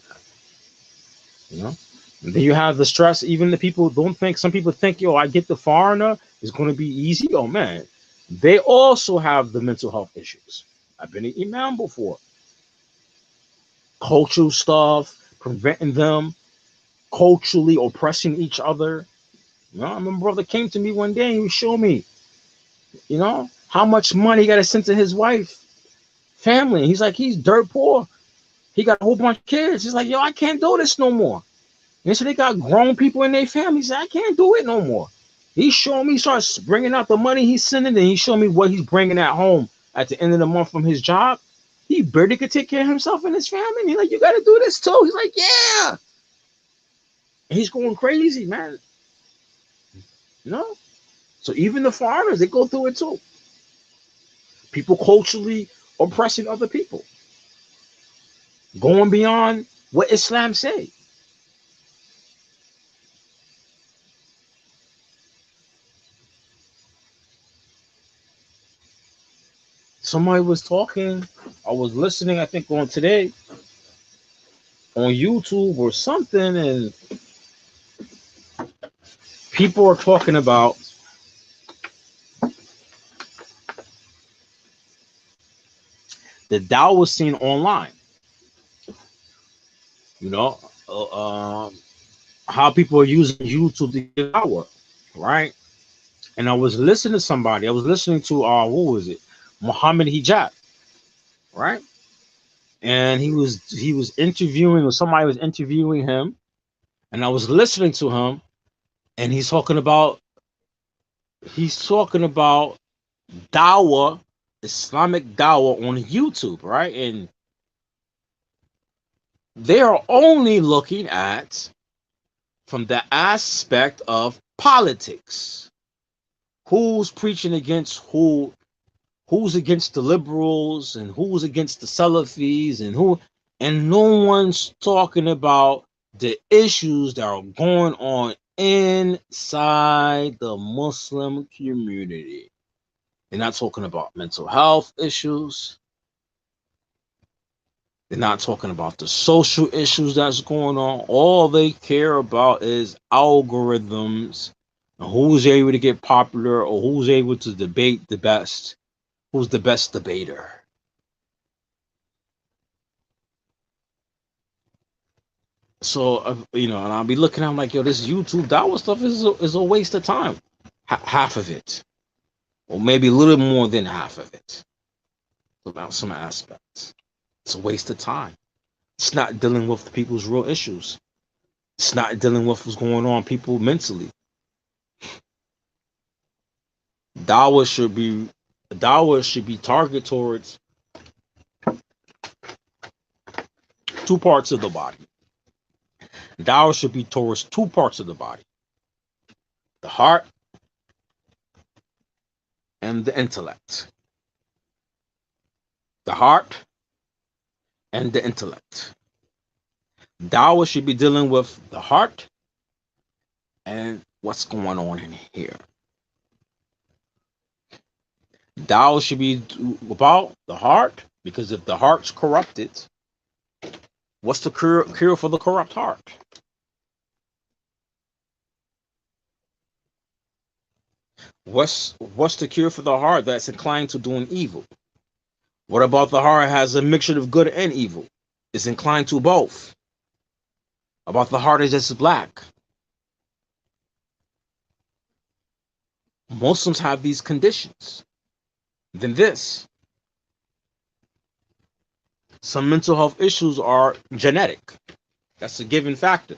you know. And then you have the stress. Even the people don't think. Some people think, yo, I get the foreigner is going to be easy. Oh man, they also have the mental health issues. I've been an imam before. Cultural stuff, preventing them, culturally oppressing each other. You know, I remember brother came to me one day and he was showing me, how much money he got to send to his wife, family. He's like, he's dirt poor. He got a whole bunch of kids. He's like, yo, I can't do this no more. And so they got grown people in their family. He said, I can't do it no more. He's showing me, starts bringing out the money he's sending, and he's showing me what he's bringing at home at the end of the month from his job. He barely could take care of himself and his family. And he's like, you got to do this too. He's like, yeah. And he's going crazy, man. You know? So even the foreigners, they go through it too. People culturally oppressing other people, going beyond what Islam say. Somebody was talking, I was listening, I think on today, on YouTube or something, and people are talking about the Dawah scene online. You know, how people are using YouTube to get Dawah, right? And I was listening to somebody. I was listening to what was it? Muhammad Hijab, right? And he was interviewing, or somebody was interviewing him, and I was listening to him, and he's talking about Dawah, Islamic Dawah on YouTube, right? And they are only looking at from the aspect of politics. Who's preaching against who? Who's against the liberals and who's against the Salafis and no one's talking about the issues that are going on inside the Muslim community. They're not talking about mental health issues. They're not talking about the social issues that's going on. All they care about is algorithms and who's able to get popular or who's able to debate the best. Who's the best debater? So, and I'll be looking, I'm like, yo, this YouTube Dawah stuff is a waste of time. Half of it. Or maybe a little more than half of it. About some aspects. It's a waste of time. It's not dealing with the people's real issues. It's not dealing with what's going on people mentally. Dawah should be targeted towards two parts of the body. Dawah should be towards two parts of the body: the heart and the intellect. The heart and the intellect. Dawah should be dealing with the heart and what's going on in here. Dawah should be about the heart, because if the heart's corrupted, what's the cure for the corrupt heart? What's the cure for the heart that's inclined to doing evil? What about the heart has a mixture of good and evil? It's inclined to both. About the heart is just black. Muslims have these conditions. Then this. Some mental health issues are genetic. That's a given factor.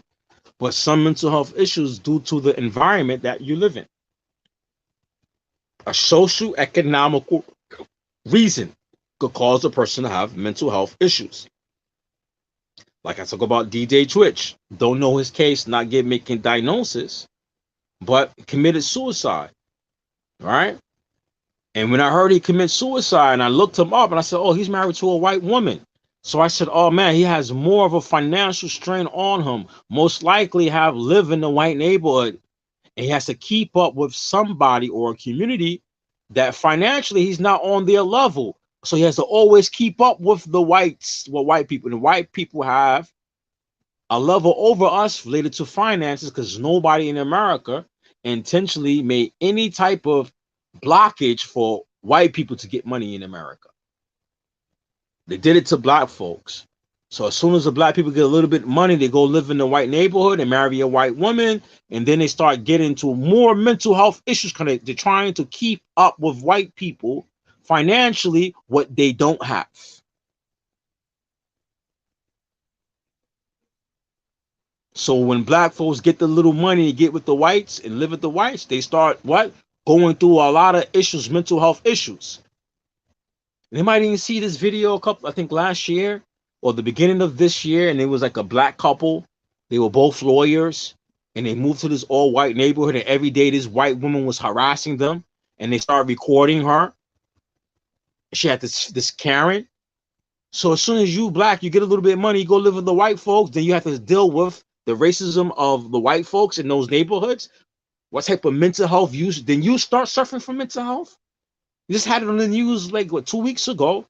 But some mental health issues due to the environment that you live in. A social economical reason could cause a person to have mental health issues. Like I talk about DJ Twitch. Don't know his case, not making diagnosis, but committed suicide. Right? And when I heard he committed suicide, and I looked him up and I said, oh, he's married to a white woman. So I said, oh man, he has more of a financial strain on him. Most likely have live in the white neighborhood, and he has to keep up with somebody or a community that financially he's not on their level. So he has to always keep up with the whites, what white people. And white people have a level over us related to finances because nobody in America intentionally made any type of blockage for white people to get money in America. They did it to black folks. So as soon as the black people get a little bit of money, they go live in the white neighborhood and marry a white woman, and then they start getting into more mental health issues because they're trying to keep up with white people financially what they don't have. So when black folks get the little money to get with the whites and live with the whites, they start what? Going through a lot of issues, mental health issues. They might even see this video a couple, I think last year or the beginning of this year, and it was like a black couple. They were both lawyers, and they moved to this all white neighborhood, and every day this white woman was harassing them, and they started recording her. She had this Karen. So as soon as you black, you get a little bit of money, you go live with the white folks, then you have to deal with the racism of the white folks in those neighborhoods. What type of mental health use? Then you start suffering from mental health. You just had it on the news like what 2 weeks ago.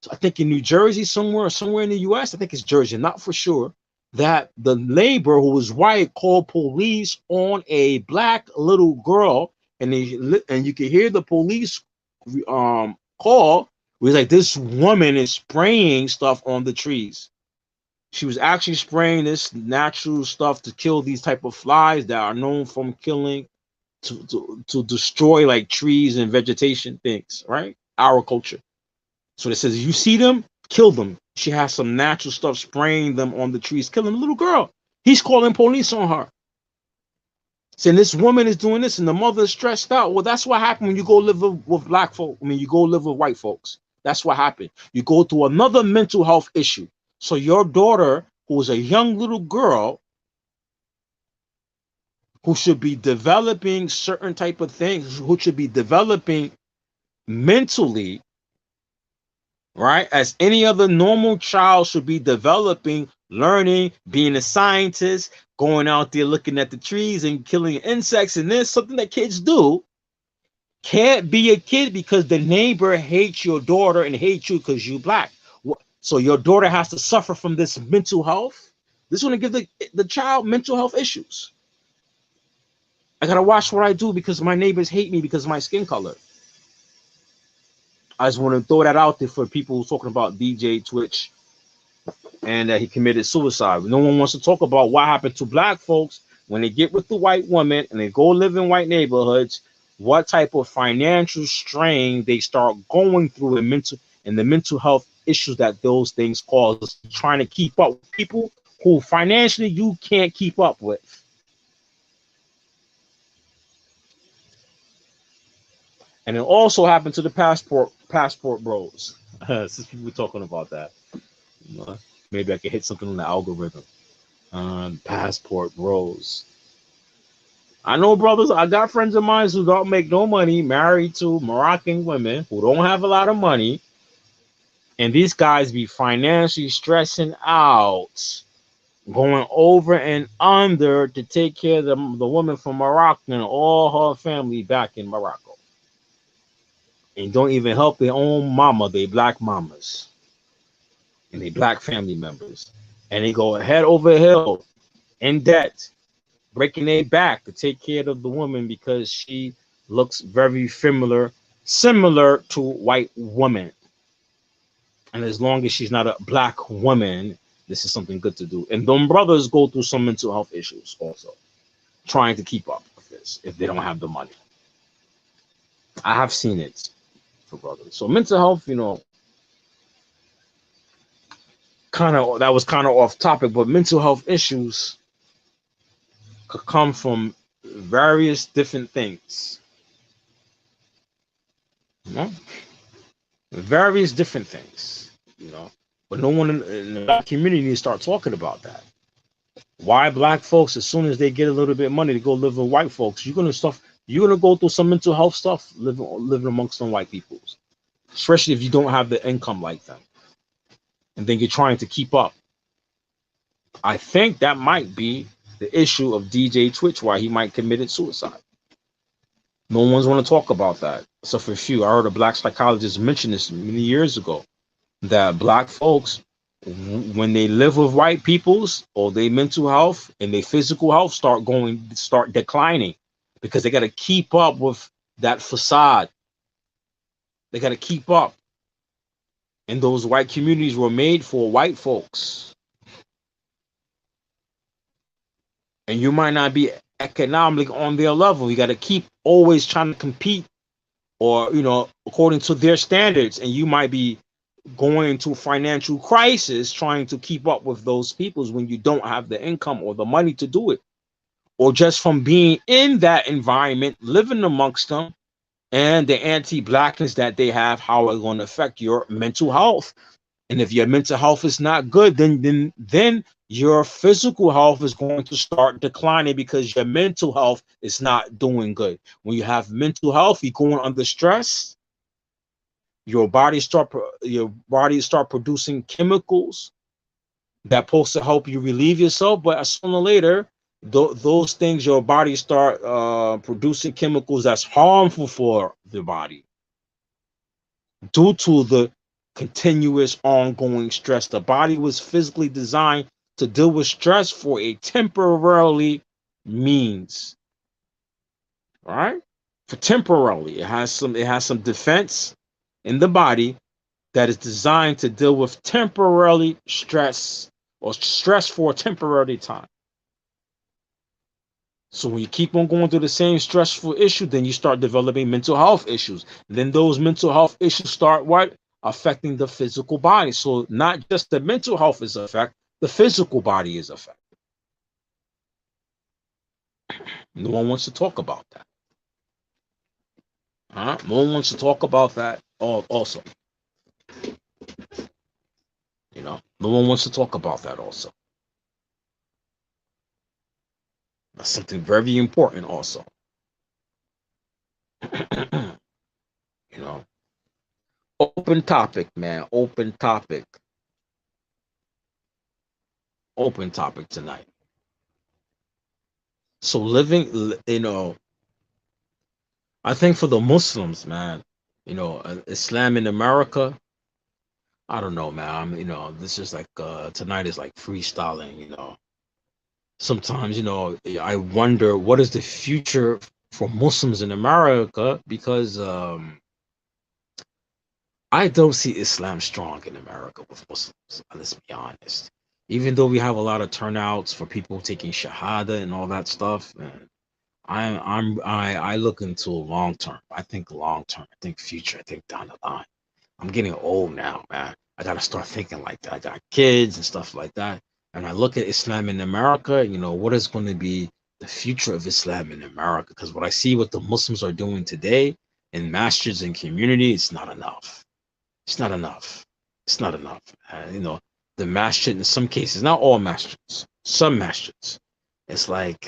So I think in New Jersey somewhere in the U.S. I think it's Jersey, not for sure. That the neighbor who was white called police on a black little girl, and you can hear the police call. It was like this woman is spraying stuff on the trees. She was actually spraying this natural stuff to kill these type of flies that are known from killing to destroy like trees and vegetation things, right? Our culture. So it says, you see them, kill them. She has some natural stuff spraying them on the trees, killing the little girl. He's calling police on her. Saying this woman is doing this and the mother is stressed out. Well, that's what happened when you go live with black folk. I mean, you go live with white folks. That's what happened. You go through another mental health issue. So your daughter, who is a young little girl, who should be developing certain type of things, who should be developing mentally, right? As any other normal child should be developing, learning, being a scientist, going out there looking at the trees and killing insects, and there's something that kids do. Can't be a kid because the neighbor hates your daughter and hates you because you black. So your daughter has to suffer from this mental health. This is going to give the child mental health issues. I gotta watch what I do because my neighbors hate me because of my skin color. I just want to throw that out there for people who's talking about DJ Twitch and that he committed suicide. No one wants to talk about what happened to black folks when they get with the white woman and they go live in white neighborhoods, what type of financial strain they start going through and the mental health issues that those things cause, trying to keep up with people who financially you can't keep up with. And it also happened to the passport bros. Since people were talking about that, maybe I could hit something on the algorithm. Passport bros. I know brothers. I got friends of mine who don't make no money, married to Moroccan women who don't have a lot of money, and these guys be financially stressing out, going over and under to take care of the woman from Morocco and all her family back in Morocco. And don't even help their own mama, they black mamas, and they black family members. And they go head over hill in debt, breaking their back to take care of the woman because she looks very similar to white woman. And as long as she's not a black woman, this is something good to do. And them brothers go through some mental health issues also, trying to keep up with this if they don't have the money. I have seen it. For brothers. So mental health, that was kind of off topic, but mental health issues could come from various different things. Various different things, but no one in the black community needs to start talking about that. Why black folks, as soon as they get a little bit of money to go live with white folks, you're gonna go through some mental health stuff living amongst some white people, especially if you don't have the income like them. and then you're trying to keep up. I think that might be the issue of DJ Twitch, why he might committed suicide. No one's want to talk about that, except for a few. I heard a black psychologist mention this many years ago, that black folks, when they live with white peoples, or their mental health and their physical health start declining, because they got to keep up with that facade. They got to keep up, and those white communities were made for white folks, and you might not be economically on their level. You got to keep always trying to compete, or according to their standards, and you might be going into financial crisis trying to keep up with those peoples when you don't have the income or the money to do it, or just from being in that environment, living amongst them, and the anti-blackness that they have, how it's going to affect your mental health. And if your mental health is not good, then your physical health is going to start declining, because your mental health is not doing good. When you have mental health, you're going under stress. Your body start producing chemicals that supposed to help you relieve yourself, but sooner or later, those things, your body start producing chemicals that's harmful for the body, due to the continuous ongoing stress. The body was physically designed to deal with stress for a temporarily means, right? For temporarily, it has some defense in the body that is designed to deal with temporarily stress, or stress for a temporary time. So when you keep on going through the same stressful issue, then you start developing mental health issues. Then those mental health issues start what? Affecting the physical body. So not just the mental health is affected, the physical body is affected. No one wants to talk about that. No one wants to talk about that also. No one wants to talk about that also. That's something very important also. you know, Open topic, man. Open topic. Open topic tonight. So I think for the Muslims, man, Islam in America, I don't know, man. This is like tonight is like freestyling. Sometimes, I wonder what is the future for Muslims in America, because I don't see Islam strong in America with Muslims. Let's be honest. Even though we have a lot of turnouts for people taking Shahada and all that stuff, man, I look into long term. I think long term. I think future. I think down the line. I'm getting old now, man. I gotta start thinking like that. I got kids and stuff like that. And I look at Islam in America, what is going to be the future of Islam in America? Because what I see what the Muslims are doing today in masjids and community, it's not enough. It's not enough. It's not enough. The masjid in some cases, not all masjids, some masjids, it's like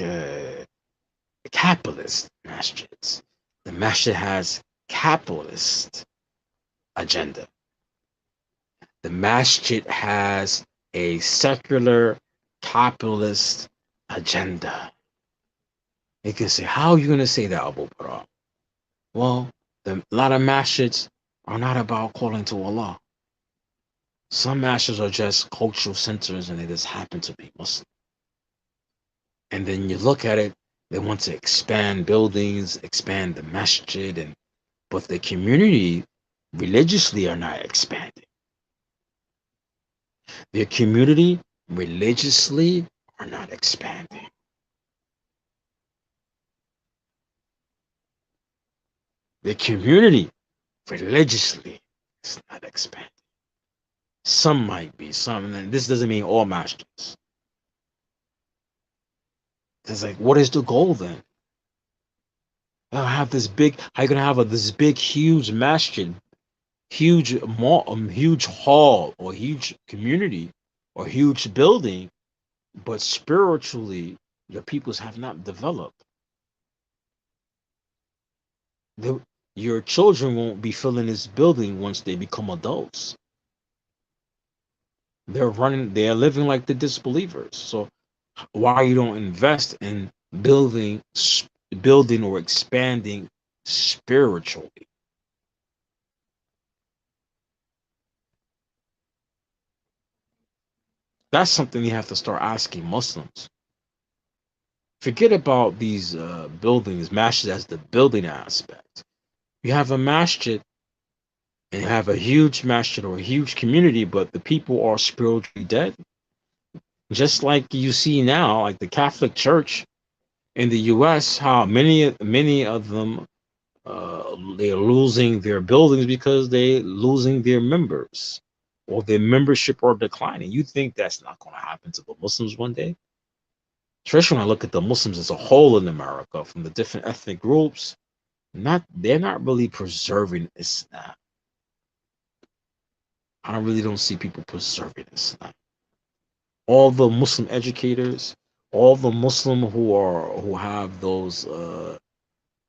capitalist masjids. The masjid has capitalist agenda. The masjid has a secular capitalist agenda. You can say, how are you going to say that, Abu Bakr? Well, a lot of masjids are not about calling to Allah. Some masjids are just cultural centers, and they just happen to be Muslim. And then you look at it, they want to expand buildings, expand the masjid, but the community religiously are not expanding. Their community religiously are not expanding. The community religiously is not expanding. Some might be, some, and this doesn't mean all masjids. It's like, what is the goal then? I have this big, how you gonna have this big, huge masjid, huge mall, huge hall, or huge community, or huge building, but spiritually, your peoples have not developed. Your children won't be filling this building once they become adults. They're living like the disbelievers. So why you don't invest in building or expanding spiritually? That's something you have to start asking Muslims. Forget about these buildings, masjid as the building aspect. You have a masjid and you have a huge masjid or a huge community, but the people are spiritually dead. Just like you see now, like the Catholic Church in the U.S., how many of them they're losing their buildings because they're losing their members or their membership are declining. You think that's not going to happen to the Muslims one day? Especially when I look at the Muslims as a whole in America, from the different ethnic groups, they're not really preserving Islam. I really don't see people preserving Islam. All the Muslim educators, all the Muslim who have those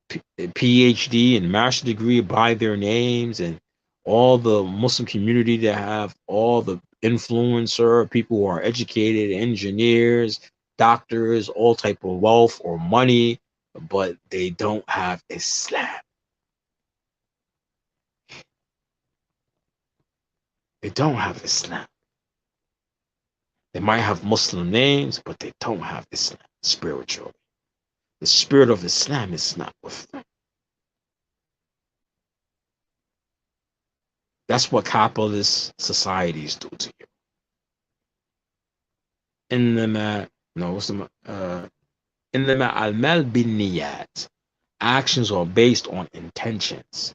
PhD and master degree by their names, and all the Muslim community that have all the influencer people who are educated, engineers, doctors, all type of wealth or money, but they don't have Islam. They don't have Islam. They might have Muslim names, but they don't have Islam spiritually. The spirit of Islam is not with them. That's what capitalist societies do to you. إنما no, what's the إنما المال بالنيات. Actions are based on intentions.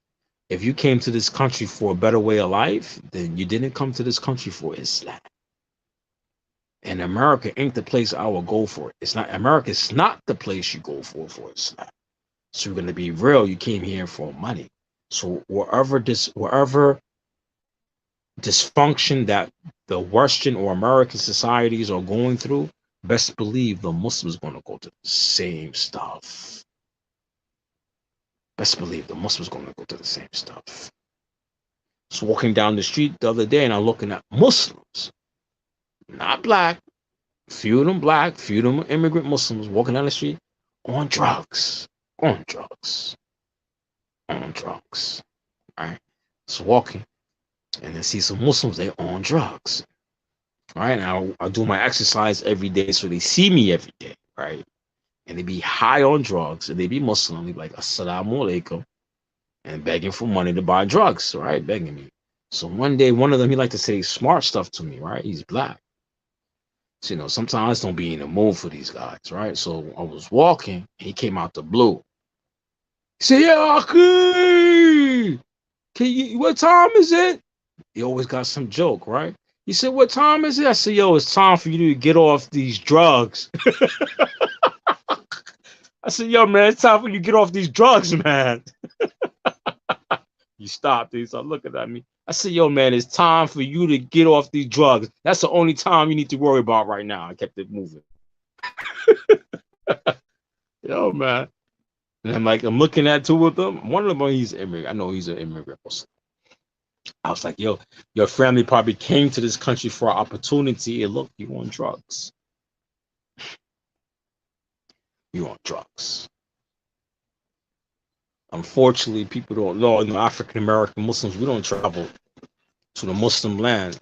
If you came to this country for a better way of life, then you didn't come to this country for Islam. And America ain't the place I will go for it. It's not America's not the place you go for Islam. So you're gonna be real. You came here for money. So wherever dysfunction that the Western or American societies are going through, best believe the Muslims going to go to the same stuff. Best believe the Muslims going to go to the same stuff. So walking down the street the other day and I'm looking at Muslims, not black, few of them black, few of them immigrant Muslims walking down the street on drugs, on drugs, on drugs. Right? So walking and then see some Muslims, they on drugs. Right? Now I do my exercise every day, so they see me every day, right? And they be high on drugs, and they be Muslim, they be like Assalamu alaikum, and begging for money to buy drugs, right? Begging me. So one day, one of them, he like to say smart stuff to me, right? He's black. So, sometimes I don't be in the mood for these guys, right? So I was walking, he came out the blue. He said, yeah, what time is it? He always got some joke, right? He said, what time is it? I said, yo, it's time for you to get off these drugs. I said, yo, man, it's time for you to get off these drugs, man. He stopped. He started looking at me. I said, yo, man, it's time for you to get off these drugs. That's the only time you need to worry about right now. I kept it moving. Yo, man. And I'm looking at two of them. One of them, he's an immigrant. I know he's an immigrant. I was like, yo, your family probably came to this country for an opportunity. And look, you on drugs. You on drugs. Unfortunately, people don't know. African American Muslims, we don't travel to the Muslim land.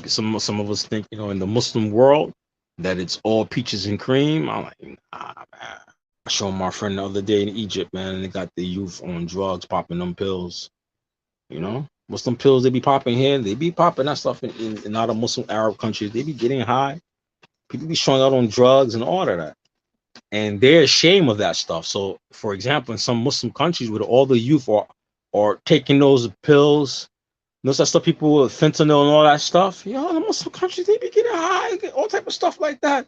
Some of us think, in the Muslim world, that it's all peaches and cream. I'm like, nah, man. I showed my friend the other day in Egypt, man, and they got the youth on drugs, popping them pills. Muslim pills they be popping here, they be popping that stuff in other Muslim Arab countries. They be getting high. People be showing out on drugs and all of that. And they're ashamed of that stuff. So, for example, in some Muslim countries where all the youth are taking those pills, that stuff, people with fentanyl and all that stuff, in the Muslim countries, they be getting high, all type of stuff like that.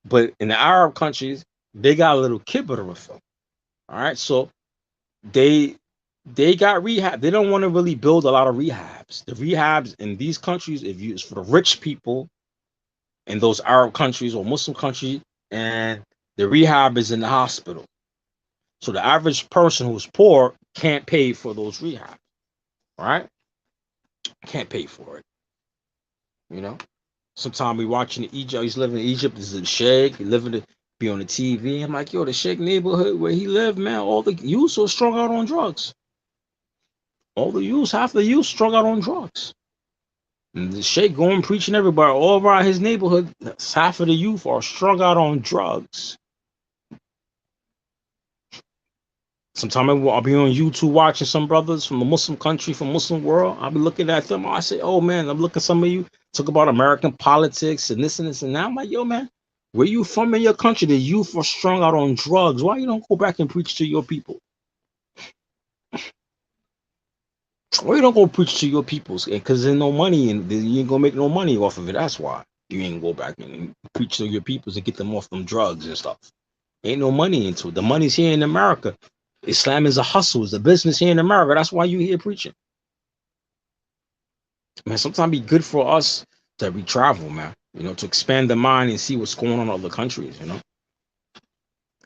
But in the Arab countries, they got a little kibber with them. All right, so they got rehab. They don't want to really build a lot of rehabs. The rehabs in these countries, if you, it's for the rich people in those Arab countries or Muslim countries, and the rehab is in the hospital. So the average person who's poor can't pay for those rehabs. Right? Can't pay for it. You know, sometimes we watching Egypt. He's living in Egypt. This is a sheikh. He living to be on the TV. I'm like, yo, the sheikh neighborhood where he lived, man, all the youths are strung out on drugs. All the youths, half the youths strung out on drugs. And the sheikh going preaching everybody all around his neighborhood. Half of the youth are strung out on drugs. Sometimes I'll be on YouTube watching some brothers from a Muslim country, from Muslim world. I'll be looking at them. I say, oh man, I'm looking at some of you talk about American politics and this and this and that. I'm like, yo man, where you from in your country? The youth are strung out on drugs. Why you don't go back and preach to your people? Why you don't go preach to your peoples? Because there's no money and you ain't gonna make no money off of it. That's why you ain't go back and preach to your peoples and get them off them drugs and stuff. Ain't no money into it. The money's here in America. Islam is a hustle, it's a business here in America. That's why you here preaching. Man, sometimes be good for us that we travel, man. You know, to expand the mind and see what's going on in other countries, you know.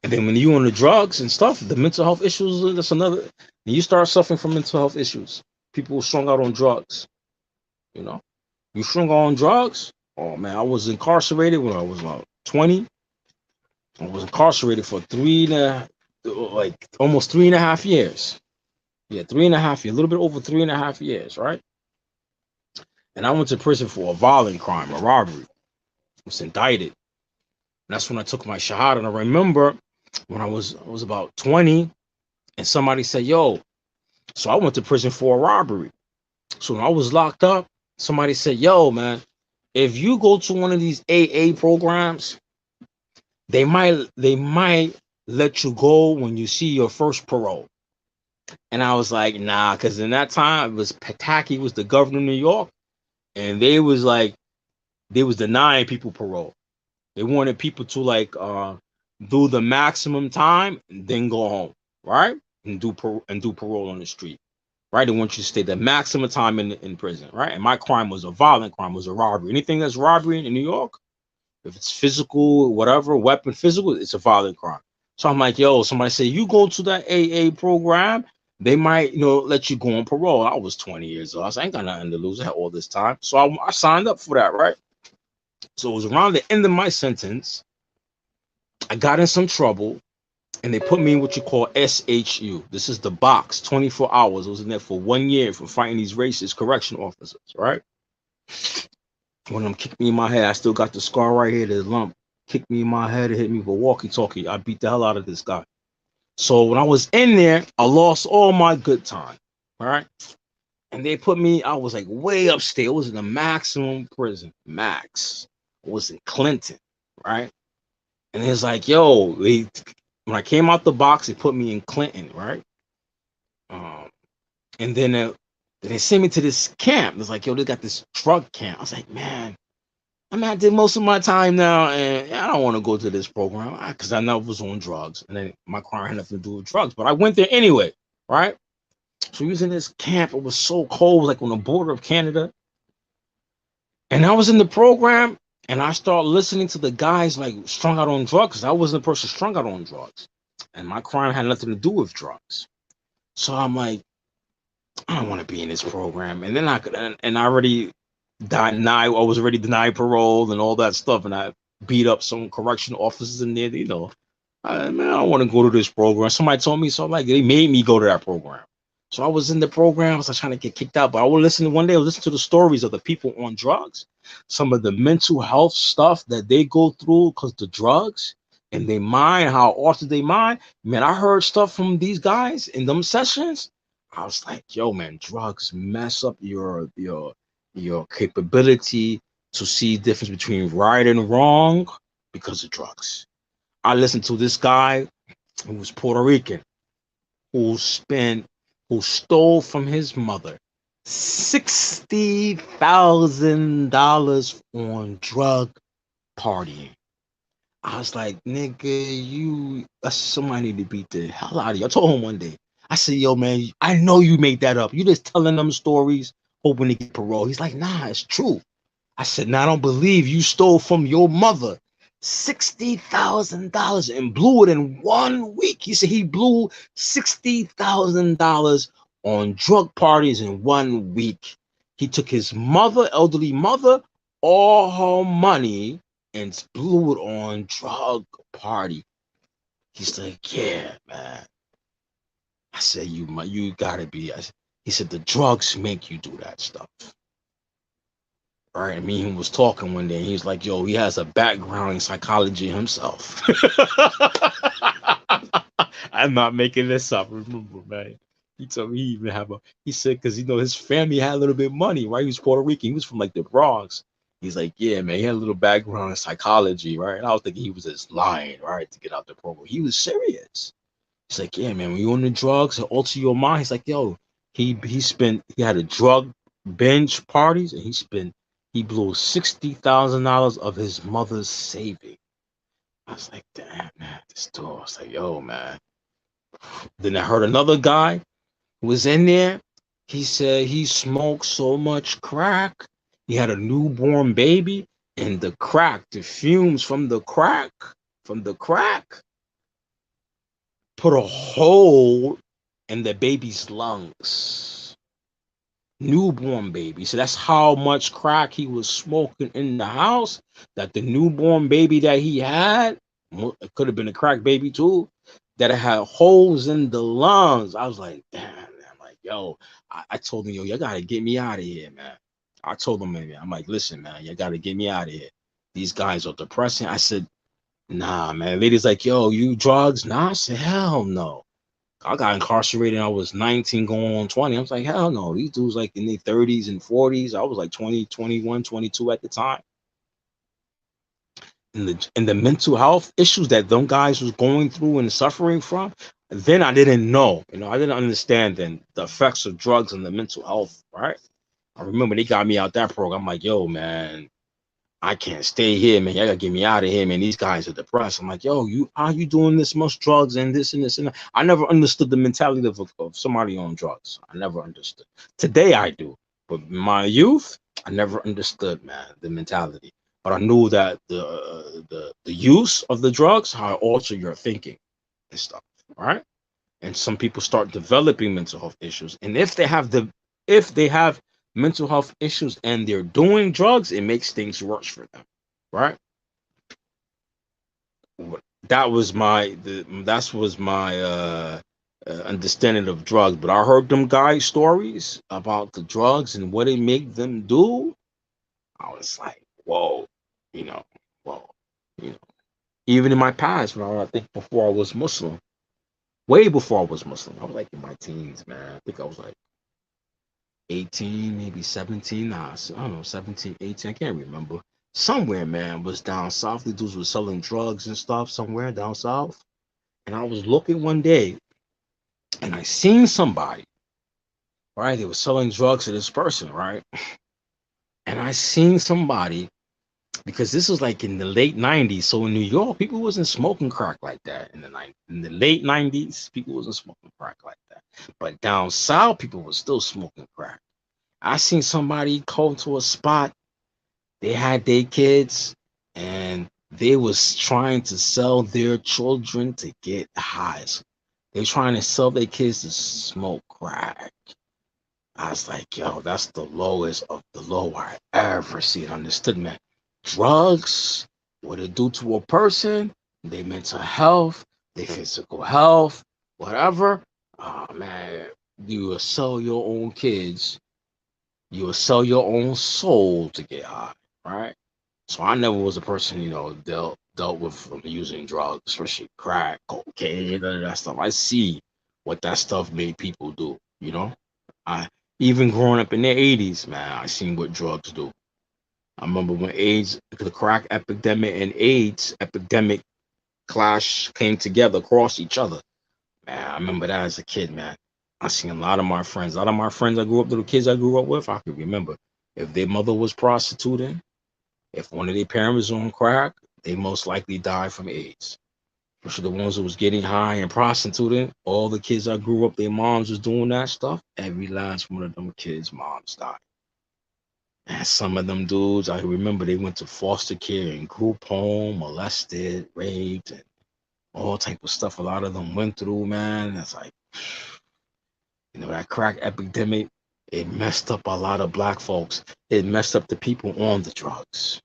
And then when you on the drugs and stuff, the mental health issues, that's another. And you start suffering from mental health issues. People strung out on drugs, you know. You strung out on drugs? Oh man, I was incarcerated when I was about 20. I was incarcerated for almost 3.5 years. Yeah, 3.5 years, a little bit over 3.5 years, right? And I went to prison for a violent crime, a robbery. I was indicted. And that's when I took my shahada. And I remember when I was about 20, and somebody said, yo, so I went to prison for a robbery. So when I was locked up, somebody said, yo, man, if you go to one of these AA programs, they might let you go when you see your first parole. And I was like, nah, because in that time it was Pataki was the governor of New York, and they was denying people parole. They wanted people to do the maximum time and then go home, right? And do parole on the street, right? They want you to stay the maximum time in prison, right? And my crime was a violent crime, was a robbery. Anything that's robbery in New York, if it's physical, whatever, weapon, physical, it's a violent crime. So I'm like, yo, somebody say you go to that AA program, they might, let you go on parole. I was 20 years old. I said, I ain't got nothing to lose. I had all this time. So I signed up for that, right? So it was around the end of my sentence. I got in some trouble, and they put me in what you call SHU. This is the box, 24 hours. I was in there for 1 year for fighting these racist correction officers, right? One of them kicked me in my head. I still got the scar right here, the lump. Kicked me in my head and hit me with a walkie-talkie. I beat the hell out of this guy. So when I was in there, I lost all my good time, all right? And they put me, I was like way upstate. I was in the maximum prison, max. I was in Clinton, right? And it's like, yo, when I came out the box, they put me in Clinton, right? And then they sent me to this camp. It's like, yo, they got this drug camp. I was like, man, I did most of my time now, and I don't want to go to this program because I know I was on drugs, and then my crime had nothing to do with drugs. But I went there anyway, right? So we was in this camp. It was so cold, like on the border of Canada. And I was in the program, and I started listening to the guys like strung out on drugs, because I wasn't a person strung out on drugs, and my crime had nothing to do with drugs. So I'm like, I don't want to be in this program. And then I already I was already denied parole and all that stuff, and I beat up some correctional officers in there. I don't want to go to this program. Somebody told me so. They made me go to that program. So I was in the program. I was trying to get kicked out, but I would listen. One day I would listen to the stories of the people on drugs, some of the mental health stuff that they go through because the drugs and they mind, how altered they mind. Man, I heard stuff from these guys in them sessions. I was like, yo, man, drugs mess up your capability to see difference between right and wrong because of drugs. I listened to this guy who was Puerto Rican, who stole from his mother $60,000 on drug partying. I was like, nigga, somebody need to beat the hell out of you. I told him one day, I said, yo, man, I know you made that up. You just telling them stories, hoping to get parole. He's like, nah, it's true. I said, nah, I don't believe you stole from your mother $60,000 and blew it in 1 week. He said he blew $60,000 on drug parties in 1 week. He took his elderly mother, all her money and blew it on drug party. He's like, yeah, man. I said, you gotta be. He said, the drugs make you do that stuff. Right? I mean, he was talking one day. He was like, yo, he has a background in psychology himself. I'm not making this up. Remember, man. He told me he even have a. He said because his family had a little bit of money, right? He was Puerto Rican. He was from like the Bronx. He's like, yeah, man. He had a little background in psychology, right? And I was thinking he was just lying, right, to get out the program. He was serious. He's like, yeah, man. When you on the drugs and alter your mind, he's like, yo, he had a drug binge parties and he blew $60,000 of his mother's saving. I was like, damn, man, this dude. I was like, yo, man. Then I heard another guy was in there. He said he smoked so much crack. He had a newborn baby, and the fumes from the crack, put a hole in the baby's lungs. Newborn baby. So that's how much crack he was smoking in the house. That the newborn baby that he had, it could have been a crack baby too, that it had holes in the lungs. I was like, damn, man. I'm like, yo, I told him, yo, you gotta get me out of here, man. I told him, man, I'm like, listen, man, you gotta get me out of here. These guys are depressing. I said, nah, man. Lady's like, yo, you drugs? Nah, I said, hell no. I got incarcerated. I was 19 going on 20. I was like, hell no. These dudes like in their 30s and 40s. I was like 20, 21, 22 at the time. And the mental health issues that them guys was going through and suffering from, then I didn't know. I didn't understand then the effects of drugs on the mental health, right? I remember they got me out that program. I'm like, yo, man, I can't stay here, man. Y'all gotta get me out of here, man. These guys are depressed. I'm like, yo, how you doing this much drugs and this and this and that? I never understood the mentality of somebody on drugs. I never understood. Today I do, but in my youth, I never understood, man, the mentality. But I knew that the use of the drugs how it alter your thinking and stuff, right? And some people start developing mental health issues, and if they have mental health issues and they're doing drugs, it makes things worse for them, right? That was my understanding of drugs. But I heard them guys stories about the drugs and what it make them do. I was like, whoa, you know, whoa, you know. Even in my past, when I think before I was Muslim, way before I was Muslim, I was like in my teens, man. I think I was like 18, maybe 17. Nah, I don't know, 17, 18. I can't remember. Somewhere, man, was down south. The dudes were selling drugs and stuff somewhere down south. And I was looking one day and I seen somebody, right? They were selling drugs to this person, right? And I seen somebody because this was like in the late 90s. So in New York, people wasn't smoking crack like that in the late 90s. People wasn't smoking crack like that. But down south, people were still smoking crack. I seen somebody come to a spot. They had their kids, and they was trying to sell their children to get highs. They trying to sell their kids to smoke crack. I was like, yo, that's the lowest of the low I ever seen. Understood, man. Drugs, what it do to a person, their mental health, their physical health, whatever. Oh man, you will sell your own kids. You will sell your own soul to get high, right? So I never was a person, dealt with using drugs, especially crack, cocaine, none of that stuff. I see what that stuff made people do. I even growing up in the 80s, man, I seen what drugs do. I remember when the crack epidemic and AIDS epidemic clash came together across each other. Man, I remember that as a kid, man. I seen a lot of my friends I grew up, little kids I grew up with, I could remember if their mother was prostituting, if one of their parents was on crack, they most likely died from AIDS. Especially the ones who was getting high and prostituting. All the kids I grew up, their moms was doing that stuff. Every last one of them kids' moms died. And some of them dudes, I remember they went to foster care and group home, molested, raped, and all type of stuff. A lot of them went through, man. It's like, that crack epidemic, It messed up a lot of black folks. It messed up the people on the drugs.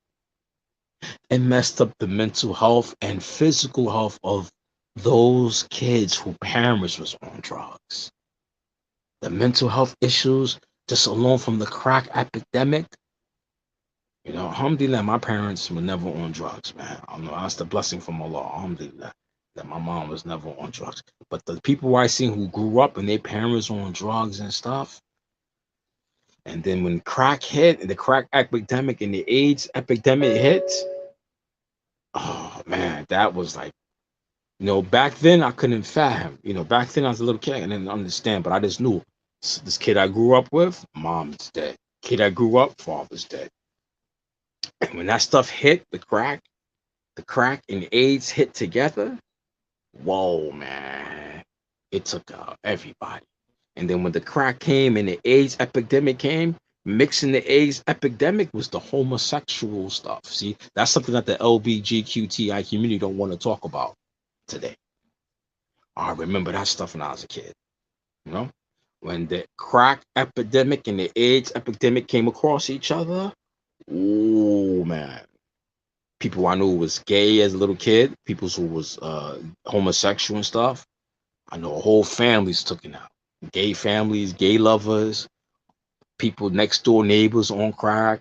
It messed up the mental health and physical health of those kids who parents was on drugs. The mental health issues, just alone from the crack epidemic. Alhamdulillah, my parents were never on drugs, man. I know that's the blessing from Allah, alhamdulillah, that my mom was never on drugs. But the people I seen who grew up and their parents were on drugs and stuff, and then when crack hit, and the crack epidemic and the AIDS epidemic hit, oh man, that was like, back then I couldn't fathom. Back then I was a little kid and didn't understand, but I just knew this kid I grew up with, mom's dead. Kid I grew up, father's dead. And when that stuff hit, the crack and AIDS hit together, whoa, man, it took out everybody. And then when the crack came and the AIDS epidemic came, mixing the AIDS epidemic was the homosexual stuff. See, that's something that the LBGQTI community don't want to talk about today. I remember that stuff when I was a kid. When the crack epidemic and the AIDS epidemic came across each other, oh man. People I knew was gay as a little kid, people who was homosexual and stuff. I know whole families taken out. Gay families, gay lovers, people next door neighbors on crack,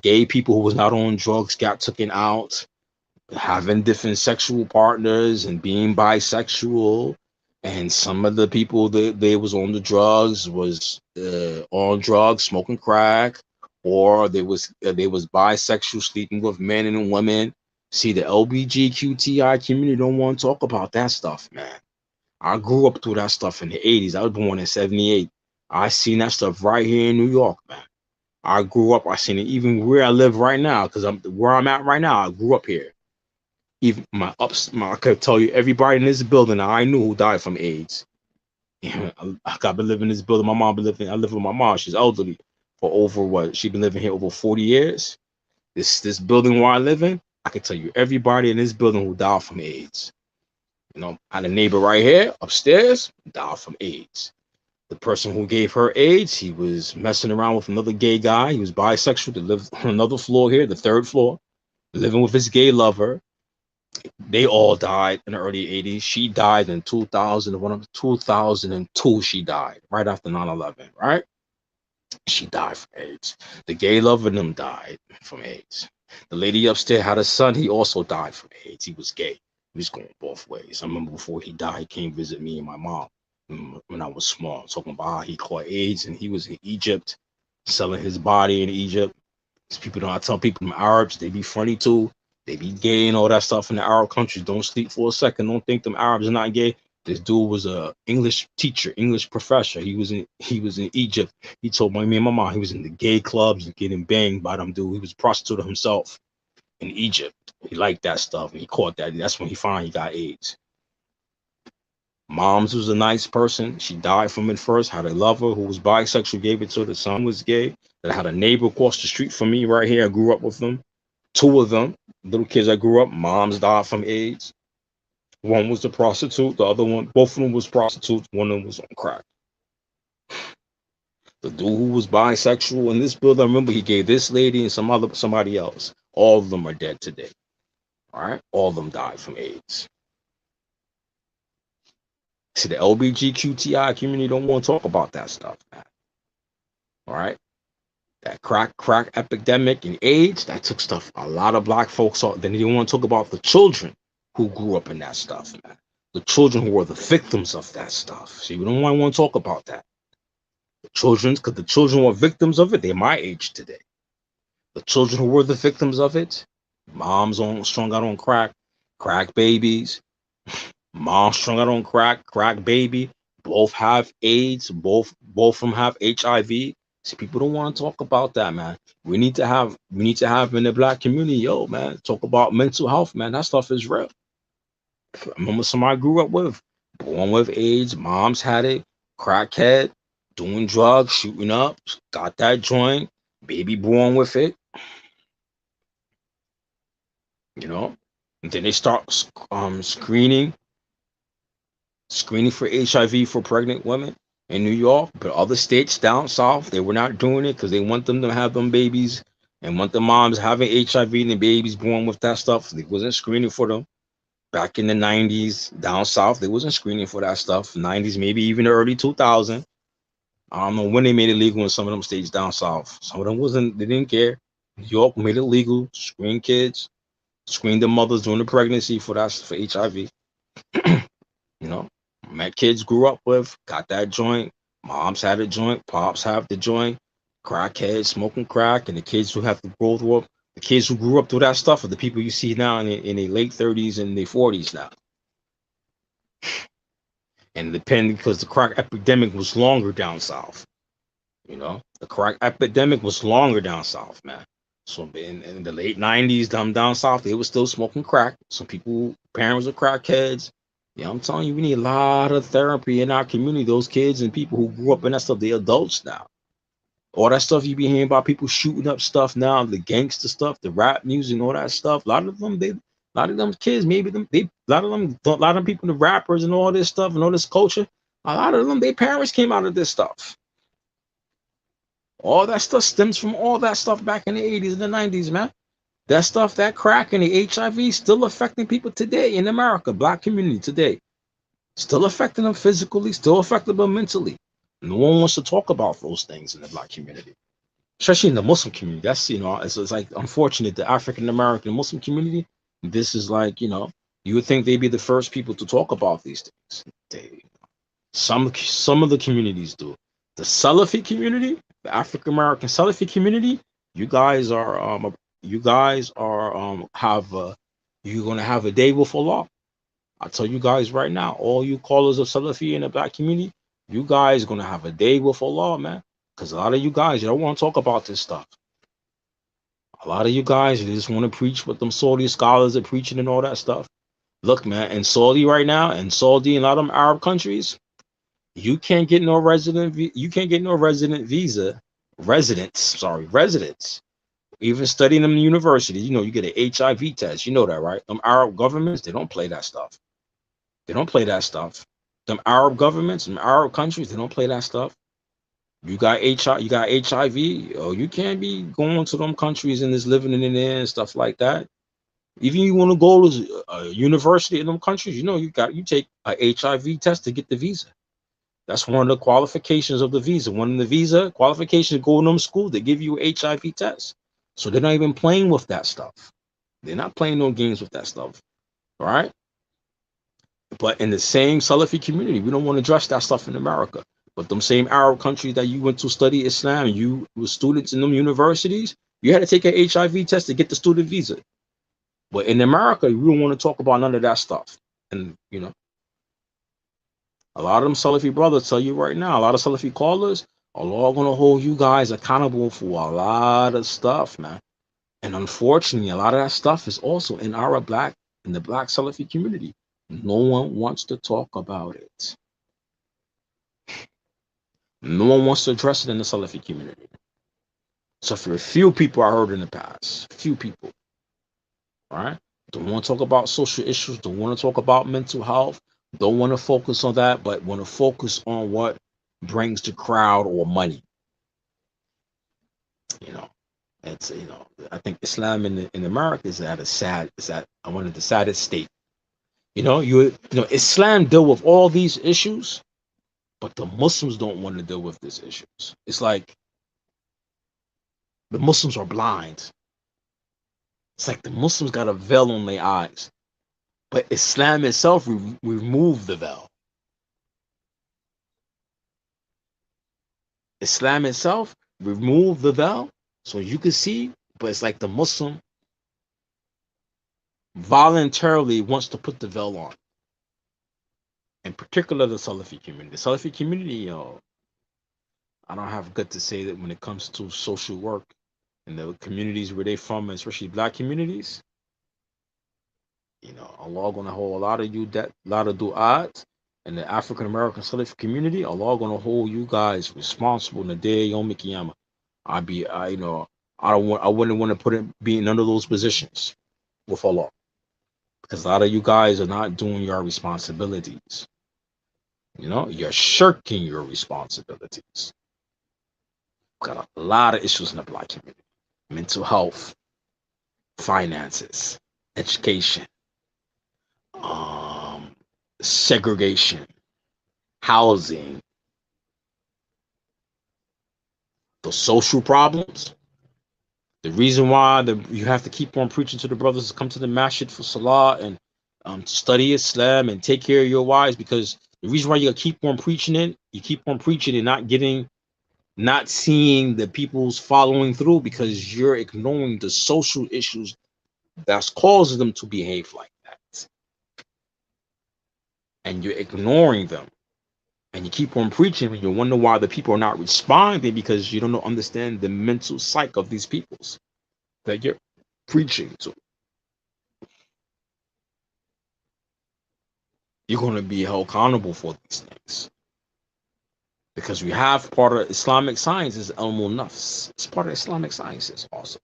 gay people who was not on drugs got taken out, having different sexual partners and being bisexual. And some of the people that they was on the drugs was on drugs, smoking crack, or they was bisexual, sleeping with men and women. See, the LBGQTI community don't want to talk about that stuff, man. I grew up through that stuff in the 80s. I was born in 78. I seen that stuff right here in New York, man. I grew up, I seen it even where I live right now, because where I'm at right now, I grew up here. Even I could tell you everybody in this building I knew who died from AIDS. I've been living in this building. I live with my mom. She's elderly for over she's been living here over 40 years. This building where I live in, I can tell you everybody in this building who died from AIDS. I had a neighbor right here upstairs, died from AIDS. The person who gave her AIDS, he was messing around with another gay guy. He was bisexual to live on another floor here, the third floor, living with his gay lover. They all died in the early 80s. She died in 2002. She died right after 9/11, right? She died from AIDS. The gay lover of them died from AIDS. The lady upstairs had a son. He also died from AIDS. He was gay. He was going both ways. I remember before he died, he came visit me and my mom when I was small, talking about how he caught AIDS and he was in Egypt, selling his body in Egypt. These people don't. I tell people, them Arabs, they be funny too. They be gay and all that stuff in the Arab countries. Don't sleep for a second. Don't think them Arabs are not gay. This dude was a English teacher, English professor. He was in Egypt. He told me and my mom he was in the gay clubs and getting banged by them dude. He was a prostitute himself in Egypt. He liked that stuff. And he caught that. That's when he finally got AIDS. Mom's was a nice person. She died from it first. Had a lover who was bisexual, gave it to her. The son was gay. Then I had a neighbor across the street from me right here. I grew up with them. Two of them, little kids I grew up, moms died from AIDS. One was a prostitute. The other one, both of them was prostitutes. One of them was on crack. The dude who was bisexual in this building, I remember he gave this lady and somebody else. All of them are dead today. All right? All of them died from AIDS. See, the LBGQTI community don't want to talk about that stuff, man. All right? That crack epidemic and AIDS, that took stuff a lot of black folks off. Then you want to talk about the children who grew up in that stuff, man. The children who were the victims of that stuff. See, we don't want to talk about that. The children, because the children were victims of it, they're my age today. The children who were the victims of it, moms strung out on crack babies, moms strung out on crack baby, both have AIDS, both of them have HIV. See, people don't want to talk about that, man. We need to have in the black community, man, talk about mental health, man. That stuff is real. I remember somebody I grew up with, born with AIDS, moms had it, crackhead, doing drugs, shooting up, got that joint, baby born with it. And then they start screening for HIV for pregnant women. in New York, but other states down south, they were not doing it because they want them to have them babies and want the moms having HIV and the babies born with that stuff. They wasn't screening for them. Back in the 90s, down south, they wasn't screening for that stuff. 90s, maybe even the early 2000s. I don't know when they made it legal in some of them states down south. Some of them wasn't, they didn't care. New York made it legal, screen kids, screen the mothers during the pregnancy for that for HIV. You know, my kids grew up with, got that joint. Moms had a joint, pops have the joint. Crackheads smoking crack, and the kids who have to grow up, the kids who grew up through that stuff are the people you see now in their late 30s and their 40s now. And depending because the crack epidemic was longer down south. You know, the crack epidemic was longer down south, man. So in the late 90s, down south, they were still smoking crack. Some people, parents were crackheads. Yeah, I'm telling you, we need a lot of therapy in our community. Those kids and people who grew up in that stuff, they're adults now. All that stuff you be hearing about people shooting up stuff now, the gangster stuff, the rap music, and all that stuff. A lot of them, a lot of them kids, maybe a lot of them people, the rappers and all this stuff and all this culture. A lot of them, their parents came out of this stuff. All that stuff stems from all that stuff back in the 80s and the 90s, man. That stuff, that crack and the HIV still affecting people today in America, black community today. Still affecting them physically, still affecting them mentally. No one wants to talk about those things in the black community, especially in the Muslim community. That's, it's like unfortunate, the African American Muslim community, this is like, you would think they'd be the first people to talk about these things. Some of the communities do. The Salafi community, the African American Salafi community, you guys are you're gonna have a day with Allah. I tell you guys right now, all you callers of Salafi in the black community, you guys gonna have a day with Allah, man. Because a lot of you guys, you don't want to talk about this stuff. A lot of you guys, you just want to preach what them Saudi scholars are preaching and all that stuff. Look, man, in Saudi right now, and Saudi and a lot of them Arab countries, you can't get no resident visa, residents. Even studying them in university, you get an HIV test. You know that, right? Them Arab governments, they don't play that stuff. They don't play that stuff. Them Arab governments, them Arab countries, they don't play that stuff. You got HIV, or you can't be going to them countries and just living in there and stuff like that. Even you want to go to a university in them countries, you take a HIV test to get the visa. That's one of the qualifications of the visa. One of the visa qualifications to go in them school, they give you an HIV test. So they're not even playing with that stuff. They're not playing no games with that stuff. All right? But in the same Salafi community, we don't want to address that stuff in America. But them same Arab countries that you went to study Islam, and you were students in them universities, you had to take an HIV test to get the student visa. But in America, we don't want to talk about none of that stuff. And, a lot of them Salafi brothers tell you right now, a lot of Salafi callers are all going to hold you guys accountable for a lot of stuff, man. And unfortunately, a lot of that stuff is also in the black Salafi community. No one wants to talk about it. No one wants to address it in the Salafi community. So for a few people I heard in the past, few people, right? Don't want to talk about social issues, don't want to talk about mental health, don't want to focus on that, but want to focus on what brings the crowd or money. It's I think Islam in America is at one of the saddest state. Islam deal with all these issues, but the Muslims don't want to deal with these issues. It's like the Muslims are blind. It's like the Muslims got a veil on their eyes, but Islam itself removed the veil. Islam itself removed the veil so you can see, but it's like the Muslim voluntarily wants to put the veil on. In particular, the Salafi community. The Salafi community, I don't have good to say that when it comes to social work in the communities where they from, especially black communities. Allah gonna hold a lot of du'at in the African American Salafi community. Allah gonna hold you guys responsible in the day of Yom Kippur. I wouldn't want to be in none of those positions with Allah, because a lot of you guys are not doing your responsibilities. You're shirking your responsibilities. We've got a lot of issues in the black community: mental health, finances, education, um, segregation, housing, the social problems. The reason why you have to keep on preaching to the brothers to come to the masjid for salah and to study Islam and take care of your wives, because the reason why you gotta keep on preaching it, you keep on preaching and not seeing the people's following through, because you're ignoring the social issues that's causing them to behave like that, and you're ignoring them, and you keep on preaching, and you wonder why the people are not responding, because you don't understand the mental psyche of these peoples that you're preaching to. You're going to be held accountable for these things, because we have part of Islamic sciences, ilmul nafs. It's part of Islamic sciences also.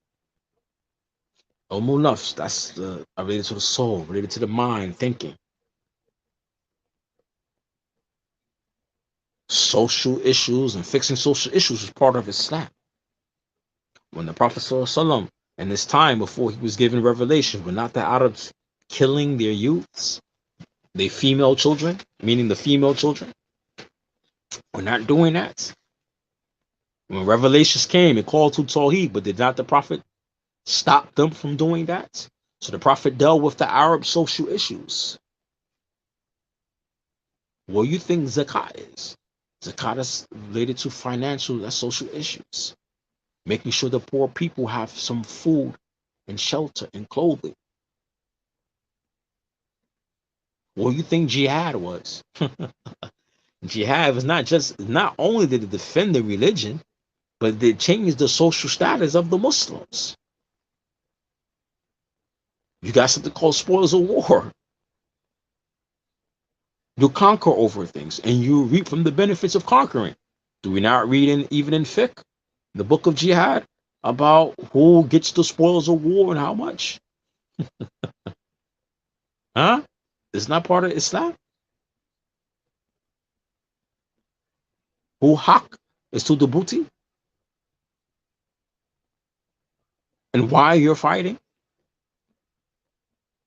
Ilmul nafs, that's related to the soul, related to the mind, thinking. Social issues and fixing social issues is part of Islam. When the Prophet ﷺ, in this time before he was given revelation, were not the Arabs killing their youths, their female children, meaning the female children? We're not doing that. When revelations came, it called to Tawheed, but did not the Prophet stop them from doing that? So the Prophet dealt with the Arab social issues. What do you think zakat is? Zakat is related to financial, that's social issues. Making sure the poor people have some food and shelter and clothing. What do you think jihad was? Jihad was not only did it defend the religion, but it changed the social status of the Muslims. You got something called spoils of war. You conquer over things and you reap from the benefits of conquering. Do we not read even in fiqh, the book of jihad, about who gets the spoils of war and how much? Huh? It's not part of Islam. Who haq is to the booty? And why you're fighting?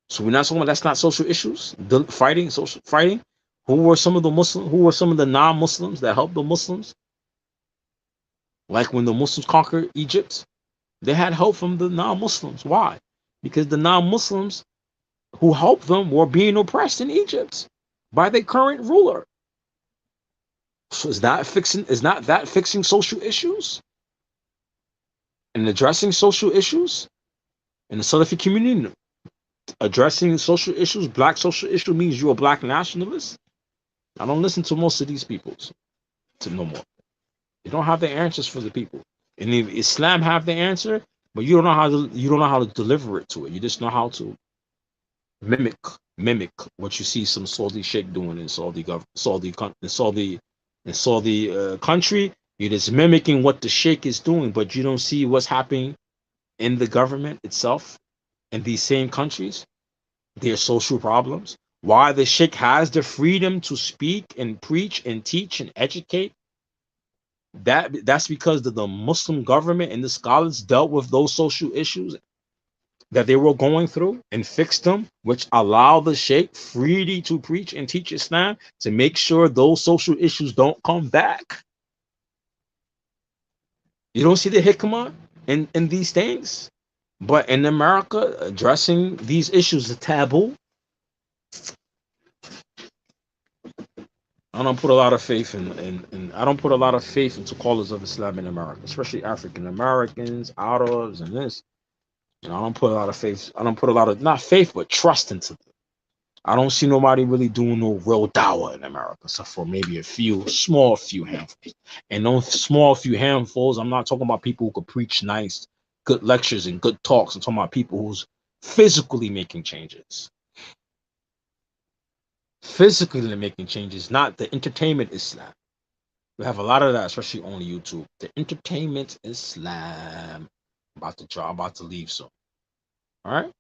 So we're not talking about, that's not social issues. The fighting, social fighting. Who were some of the non-Muslims that helped the Muslims? Like when the Muslims conquered Egypt, they had help from the non-Muslims. Why? Because the non-Muslims who helped them were being oppressed in Egypt by their current ruler. So is not that fixing social issues and addressing social issues in the Salafi community? Addressing social issues, black social issue, means you're a black nationalist. I don't listen to most of these people to no more. They don't have the answers for the people. And if Islam have the answer, but you don't know how to deliver it to it. You just know how to mimic what you see some Saudi sheikh doing in Saudi country. You're just mimicking what the sheikh is doing, but you don't see what's happening in the government itself in these same countries, their social problems. Why the sheikh has the freedom to speak and preach and teach and educate. That's because the Muslim government and the scholars dealt with those social issues that they were going through and fixed them, which allow the sheikh freely to preach and teach Islam to make sure those social issues don't come back. You don't see the hikmah in these things? But in America, addressing these issues is taboo. I don't put a lot of faith in I don't put a lot of faith into callers of Islam in America, especially African Americans, Arabs, and this. I don't put a lot of faith. I don't put a lot of, not faith, but trust into them. I don't see nobody really doing no real dawah in America, except for maybe a few handfuls. And those small few handfuls, I'm not talking about people who could preach nice, good lectures and good talks. I'm talking about people who's physically making changes. Physically making changes, not the entertainment Islam. We have a lot of that, especially on YouTube. The entertainment Islam. About to leave soon. All right?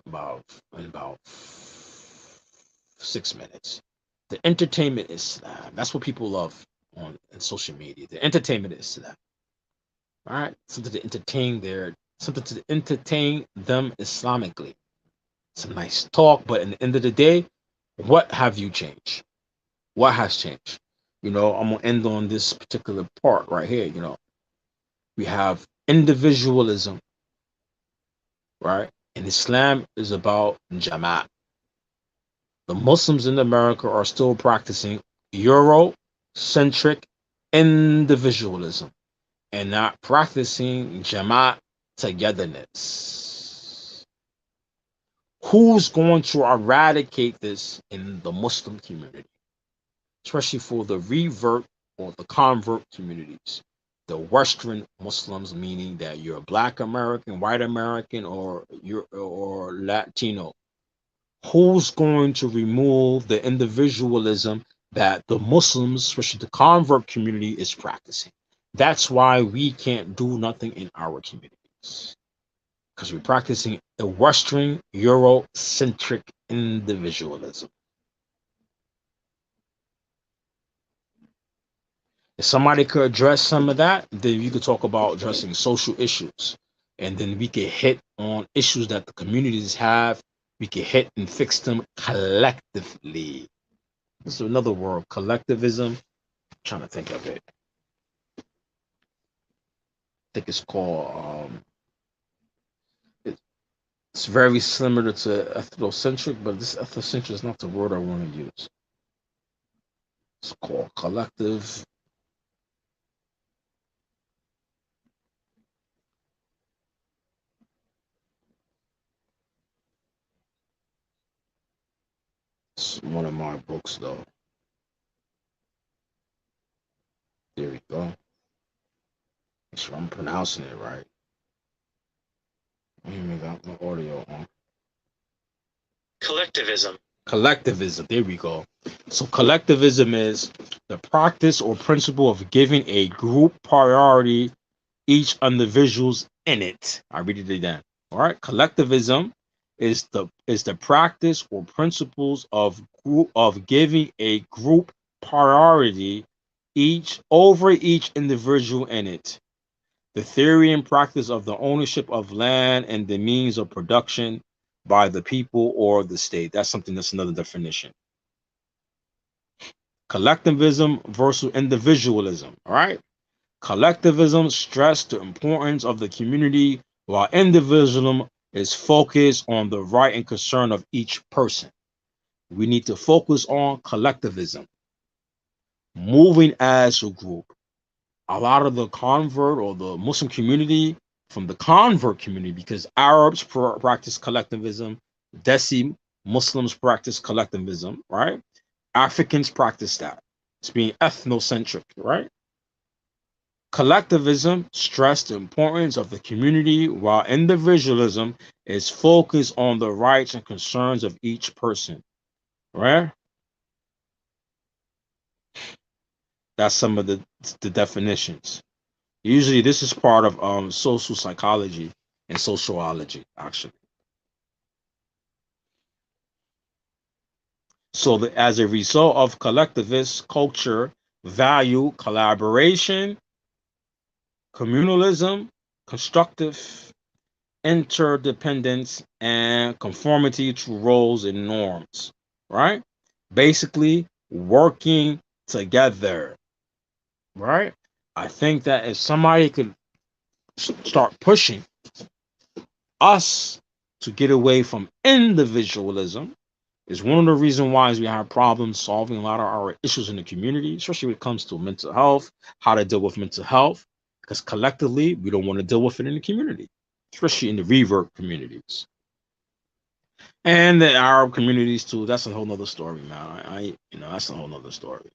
In about 6 minutes. The entertainment Islam. That's what people love on social media. The entertainment Islam. All right, something to entertain them Islamically. Some nice talk, but in the end of the day, what have you changed? What has changed? I'm gonna end on this particular part right here. We have individualism, right? And Islam is about Jamaat. The Muslims in America are still practicing Eurocentric individualism and not practicing Jamaat togetherness. Who's going to eradicate this in the Muslim community, especially for the revert or the convert communities? The Western Muslims, meaning that you're Black American, White American, or Latino. Who's going to remove the individualism that the Muslims, especially the convert community, is practicing? That's why we can't do nothing in our communities, because we're practicing a Western Eurocentric individualism. If somebody could address some of that, then you could talk about addressing social issues. And then we could hit on issues that the communities have. We could hit and fix them collectively. This is another word, collectivism. I'm trying to think of it. I think it's called, it's very similar to ethnocentric, but this ethnocentric is not the word I want to use. It's called collective. It's one of my books, though. There we go. Make sure I'm pronouncing it right. I even got my audio on. Collectivism. Collectivism. There we go. So collectivism is the practice or principle of giving a group priority each individual's in it. I read it again. All right. Collectivism is the practice or principles of giving a group priority over each individual in it. The theory and practice of the ownership of land and the means of production by the people or the state. That's another definition. Collectivism versus individualism. All right. Collectivism stressed the importance of the community, while individualism is focused on the right and concern of each person. We need to focus on collectivism, moving as a group. A lot of the convert or the Muslim community from the convert community, because Arabs practice collectivism, Desi Muslims practice collectivism, right? Africans practice that. It's being ethnocentric, right? Collectivism stressed the importance of the community, while individualism is focused on the rights and concerns of each person, right? That's some of the definitions. Usually, this is part of social psychology and sociology, actually. So, as a result of collectivist culture, value collaboration, communalism, constructive interdependence, and conformity to roles and norms, right? Basically, working together, right? I think that if somebody could start pushing us to get away from individualism, is one of the reasons why we have problems solving a lot of our issues in the community, especially when it comes to mental health, how to deal with mental health, because collectively we don't want to deal with it in the community, especially in the revert communities and the Arab communities too. That's a whole nother story, man. That's a whole nother story.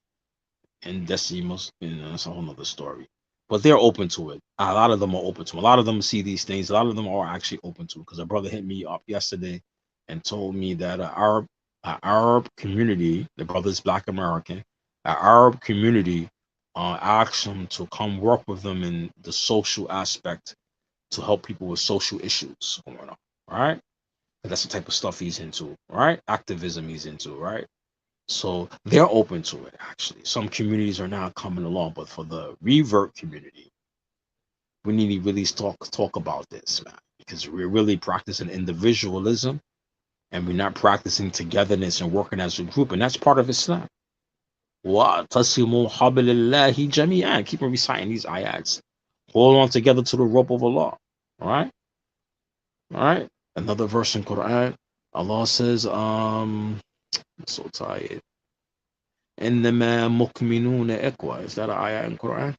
And that's that's a whole nother story. But they're open to it. A lot of them are open to it. A lot of them see these things. A lot of them are actually open to it. Because a brother hit me up yesterday and told me that an Arab community, the brother's Black American, an Arab community asked him to come work with them in the social aspect to help people with social issues going on. Right? And that's the type of stuff he's into. Right? Activism he's into. Right? So they're open to it, actually. Some communities are now coming along, but for the revert community, we need to really talk about this, man, because we're really practicing individualism and we're not practicing togetherness and working as a group, and that's part of Islam. وَاعْتَصِمُوا حَبْلَ اللَّهِ جَمِيعًا. Keep on reciting these ayats. Hold on together to the rope of Allah. All right? All right? Another verse in Quran, Allah says, I'm so tired. إِنَّمَا مُؤْمِنُونَ إِخْوَةٌ. Is that an ayat in Quran?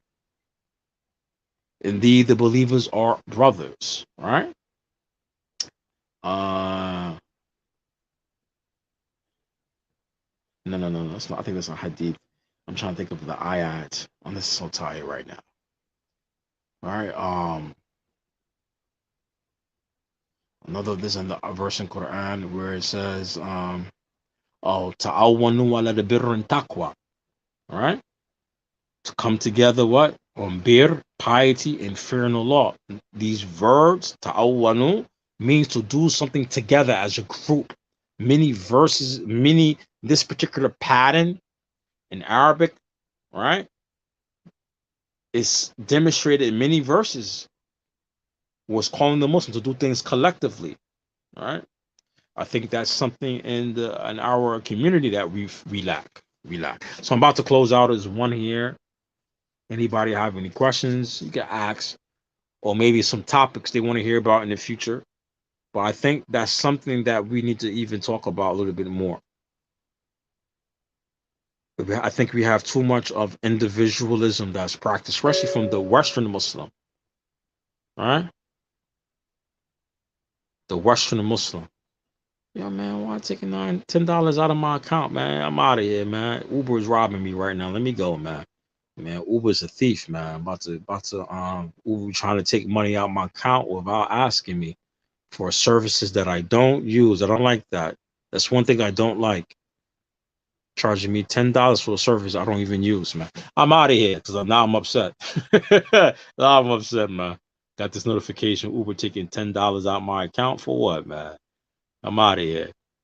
Indeed, the believers are brothers. All right? No. That's not. I think that's a hadith. I'm trying to think of the ayat. I'm just so tired right now. All right. Another this in the verse in Quran where it says, ta'awanu ala birr and taqwa. All right. To come together, what? On bir, piety, and fear in Allah. These verbs, ta'awanu, means to do something together as a group. Many verses, this particular pattern in Arabic, right, is demonstrated in many verses, was calling the Muslims to do things collectively. All right. I think that's something in our community that we lack. We lack. So I'm about to close out. As one here. Anybody have any questions? You can ask, or maybe some topics they want to hear about in the future. But I think that's something that we need to even talk about a little bit more. I think we have too much of individualism that's practiced, especially from the Western Muslim. All right, the Western Muslim. Yo, man, why taking $10 out of my account, man? I'm out of here, man. Uber is robbing me right now. Let me go, man. Man, Uber's a thief, man. About to Uber trying to take money out my account without asking me for services that I don't use. I don't like that. That's one thing I don't like. Charging me $10 for a service I don't even use, man. I'm out of here because now I'm upset. Now I'm upset, man. Got this notification, Uber taking $10 out my account for what, man? I'm out of here.